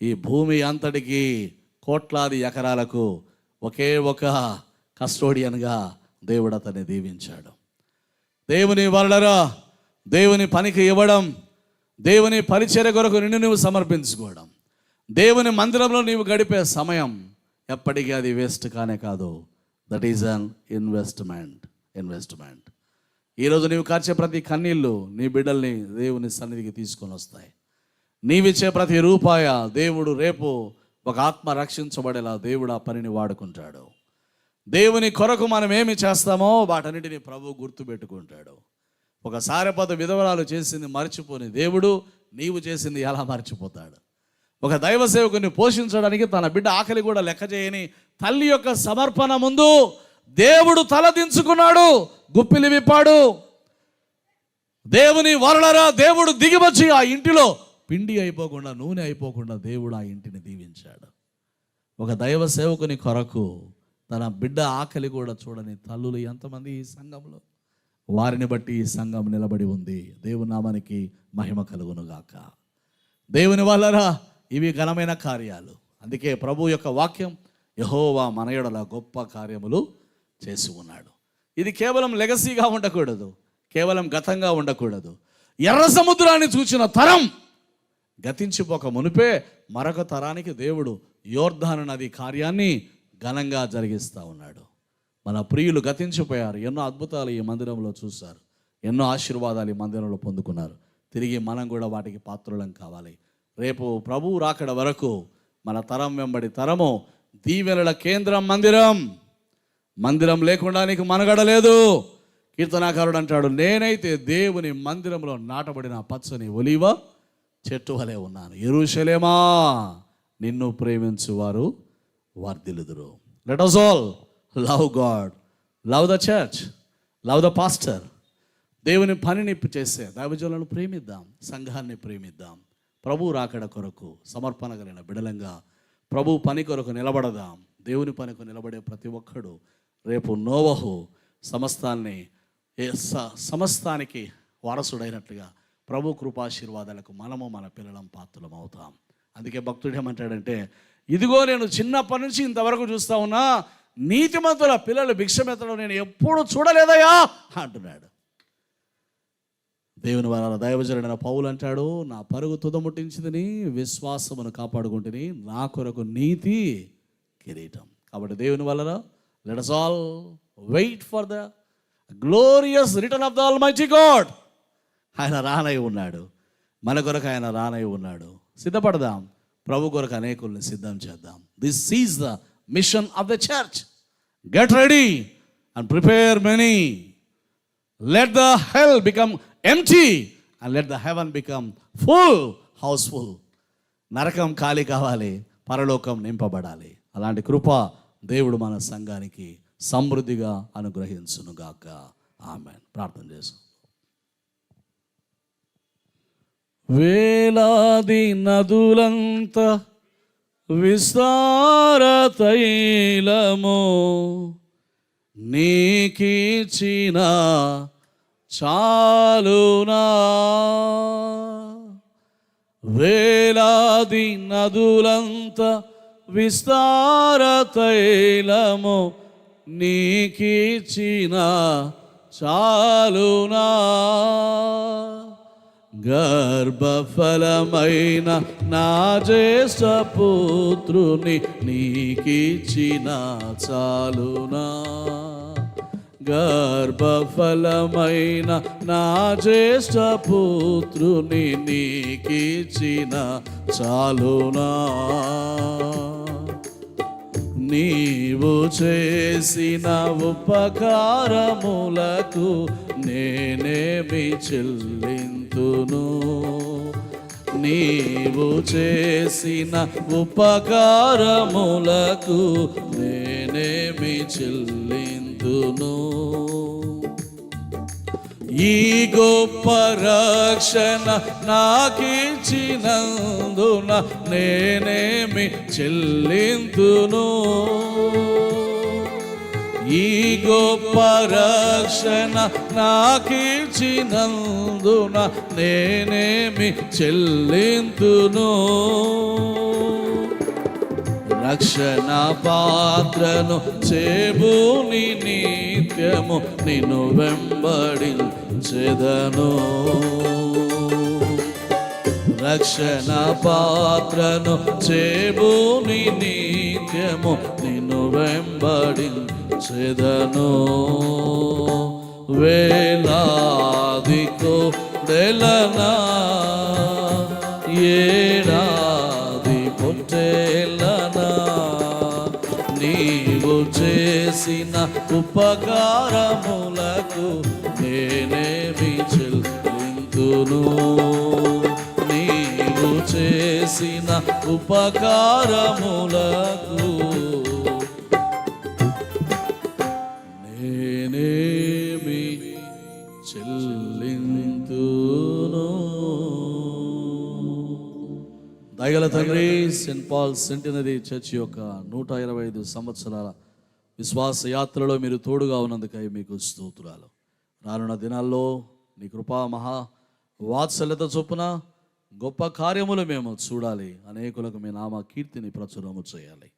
ఈ భూమి అంతటికి కోట్లాది ఎకరాలకు ఒకే ఒక కస్టోడియన్గా దేవుడు అతన్ని దీవించాడు. దేవుని వలనరా దేవుని పనికి ఇవ్వడం, దేవుని పరిచర్య కొరకు నిన్ను నువ్వు సమర్పించుకోవడం, దేవుని మందిరంలో నీవు గడిపే సమయం ఎప్పటికీ అది వేస్ట్ కానే కాదు. That is an investment. ఈరోజు నీవు కార్చే ప్రతి కన్నీళ్ళు నీ బిడ్డల్ని దేవుని సన్నిధికి తీసుకొని వస్తాయి. నీవిచ్చే ప్రతి రూపాయ దేవుడు రేపు ఒక ఆత్మ రక్షించబడేలా దేవుడు ఆ పనిని వాడుకుంటాడు. దేవుని కొరకు మనం ఏమి చేస్తామో వాటన్నిటిని ప్రభు గుర్తుపెట్టుకుంటాడు. ఒక సారెపద విధవరాలు చేసింది మర్చిపోని దేవుడు నీవు చేసింది ఎలా మర్చిపోతాడు? ఒక దైవ సేవకుని పోషించడానికి తన బిడ్డ ఆకలి కూడా లెక్క చేయని తల్లి యొక్క సమర్పణ ముందు దేవుడు తలదించుకున్నాడు, గుప్పిలి విప్పాడు. దేవుని వరలరా దేవుడు దిగివచ్చి ఆ ఇంటిలో పిండి అయిపోకుండా, నూనె అయిపోకుండా దేవుడు ఆ ఇంటిని దీవించాడు. ఒక దైవ సేవకుని కొరకు తన బిడ్డ ఆకలి కూడా చూడని తల్లులు ఎంతమంది ఈ సంఘంలో? వారిని బట్టి ఈ సంఘం నిలబడి ఉంది. దేవుని నామానికి మహిమ కలుగునుగాక. దేవుని వల్లరా ఇవి ఘనమైన కార్యాలు. అందుకే ప్రభు యొక్క వాక్యం, యెహోవా మన యెడల గొప్ప కార్యములు చేసి ఉన్నాడు. ఇది కేవలం లెగసీగా ఉండకూడదు, కేవలం గతంగా ఉండకూడదు. ఎర్ర సముద్రాన్ని చూసిన తరం గతించిపోక మునిపే మరొక తరానికి దేవుడు యోర్దాను నది కార్యాన్ని ఘనంగా జరిగిస్తూ ఉన్నాడు. మన ప్రియులు గతించిపోయారు, ఎన్నో అద్భుతాలు ఈ మందిరంలో చూశారు, ఎన్నో ఆశీర్వాదాలు ఈ మందిరంలో పొందుకున్నారు. తిరిగి మనం కూడా వాటికి పాత్రులం కావాలి. రేపు ప్రభువు రాకడ వరకు మన తరం వెంబడి తరము దీవెనల కేంద్రం మందిరం లేకుండా నీకు మనుగడ లేదు. కీర్తనాకారుడు అంటాడు, నేనైతే దేవుని మందిరంలో నాటబడిన పచ్చని ఒలీవ చెట్టు వలె ఉన్నాను. యెరూషలేమా నిన్ను ప్రేమించువారు వర్ధిల్లుదురు. Let us all love God, love the church, love the pastor. దేవుని పనిని చేసే దైవజనులను ప్రేమిద్దాం, సంఘాన్ని ప్రేమిద్దాం. ప్రభు రాకడ కొరకు సమర్పణ కలిగిన బిడలంగా ప్రభు పని కొరకు నిలబడదాం. దేవుని పనికి నిలబడే ప్రతి ఒక్కడు రేపు నోవహు సమస్తానికి వారసుడైనట్లుగా ప్రభు కృపాశీర్వాదాలకు మనము మన పిల్లలం పాత్రలం అవుతాం. అందుకే భక్తుడు ఏమంటాడంటే, ఇదిగో నేను చిన్నప్పటి నుంచి ఇంతవరకు చూస్తా ఉన్నా, నీతిమంతుల పిల్లలు భిక్షమెత్తడం నేను ఎప్పుడు చూడలేదయా అంటున్నాడు. దేవుని వారి దైవజనుడైన పౌలు అంటాడు, నా పరుగు తుదముట్టించిందని విశ్వాసమును కాపాడుకుంటుని నా కొరకు నీతి కిరీటం. కాబట్టి దేవుని వలన let us all wait for the glorious return of the Almighty God. ఆయన రానై ఉన్నాడు, మన కొరకు ఆయన రానై ఉన్నాడు. సిద్ధపడదాం, ప్రభు కొరకు అనేకుల్ని సిద్ధం చేద్దాం. This is the mission of the church. Get ready and prepare many. Let the hell become empty and let the heaven become full, house full. నరకం ఖాళీ కావాలి, పరలోకం నింపబడాలి. అలాంటి కృప దేవుడు మన సంఘానికి సమృద్ధిగా అనుగ్రహించునుగాక. ఆమేన్. ప్రార్థన చేస్తాం. వేలాది నదులంత విస్తార తైలము నీకిచ్చిన చాలునా, వేలాది నదులంత విస్తార తైలము నీకిచ్చిన చాలునా, గర్భఫలమైన నా జ్యేష్ఠ పుత్రుని నీకిచ్చిన చాలునా. గర్భఫలమైన నా జ్యేష్ఠ పుత్రుని నీకిచ్చిన చాలునా. నీవు చేసిన ఉపకారములకు నేనేమి చెల్లింతును. నీవు చేసిన ఉపకారములకు నేనేమి చెల్లింతును. ఈ గొప్ప రక్షణ నాకిచ్చినందున నేనేమి చెల్లింతును. ఈ గొప్ప రక్షణ నాకిచ్చినందున నేనేమి చెల్లింతును. రక్షణ పాత్రను చేబూని నిత్యము నిన్ను వెంబడించెదను. రక్షణ పాత్రను చేబూని నిత్యము నిన్ను వెంబడించెదను. వేలాది కోడెలనా ఏడాది పొట్టేలనా నీవు చేసిన ఉపకారములకు నేనేమి చెల్లింతును. నీవు చేసిన ఉపకారములకు నేనేమి చెల్లింతును. దయగల తండ్రి, సెయింట్ పాల్ సెంటినరీ చర్చ్ యొక్క 125 సంవత్సరాల విశ్వాస యాత్రలో మీరు తోడుగా ఉన్నందుకై మీకు స్తోత్రాలు. రానున్న దినాల్లో నీ కృపా మహా వాత్సల్యత చొప్పున గొప్ప కార్యములు మేము చూడాలి. అనేకులకు మీ నామ కీర్తిని ప్రచురము చేయాలి.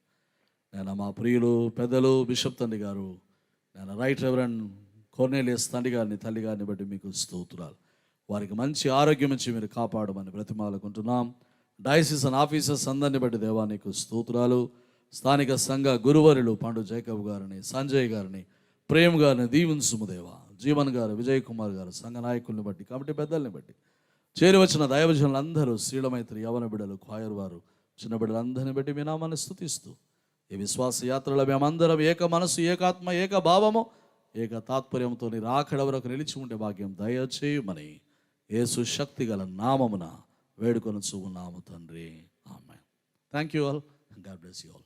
నేను మా ప్రియులు పెద్దలు బిషప్ తండ్రి గారు, నేను రైట్ రెవరెండ్ కొర్నేలియస్ తండ్రి గారిని తల్లి గారిని బట్టి మీకు స్తోత్రాలు. వారికి మంచి ఆరోగ్యం ఇచ్చి మీరు కాపాడమని బ్రతిమాలుకుంటున్నాం. డయాసిస్ ఆఫీసర్స్ అందరిని బట్టి దేవా నీకు స్తోత్రాలు. స్థానిక సంఘ గురువరులు పండు జైకబ్ గారిని, సంజయ్ గారిని, ప్రేమ్ గారిని దీవించుము దేవా. జీవన్ గారు, విజయ్ కుమార్ గారు, సంఘ నాయకుల్ని బట్టి, కమిటీ పెద్దల్ని బట్టి, చేరి వచ్చిన దైవజనులందరూ, శ్రీలమైత్రి యవన బిడ్డలు, కాయర్ వారు, చిన్న బిడ్డలందరిని బట్టి మీ నామాన్ని స్తుతిస్తూ ఈ విశ్వాస యాత్రలో మేమందరం ఏక మనసు, ఏకాత్మ, ఏక భావము, ఏక తాత్పర్యంతో నీ రాకడ వరకు నిలిచి ఉండే భాగ్యం దయచేయమని యేసు శక్తి గల నామమున వేడుకొనుచు ఉన్నాము తండ్రి. ఆమేన్. Thank you all. God bless you all.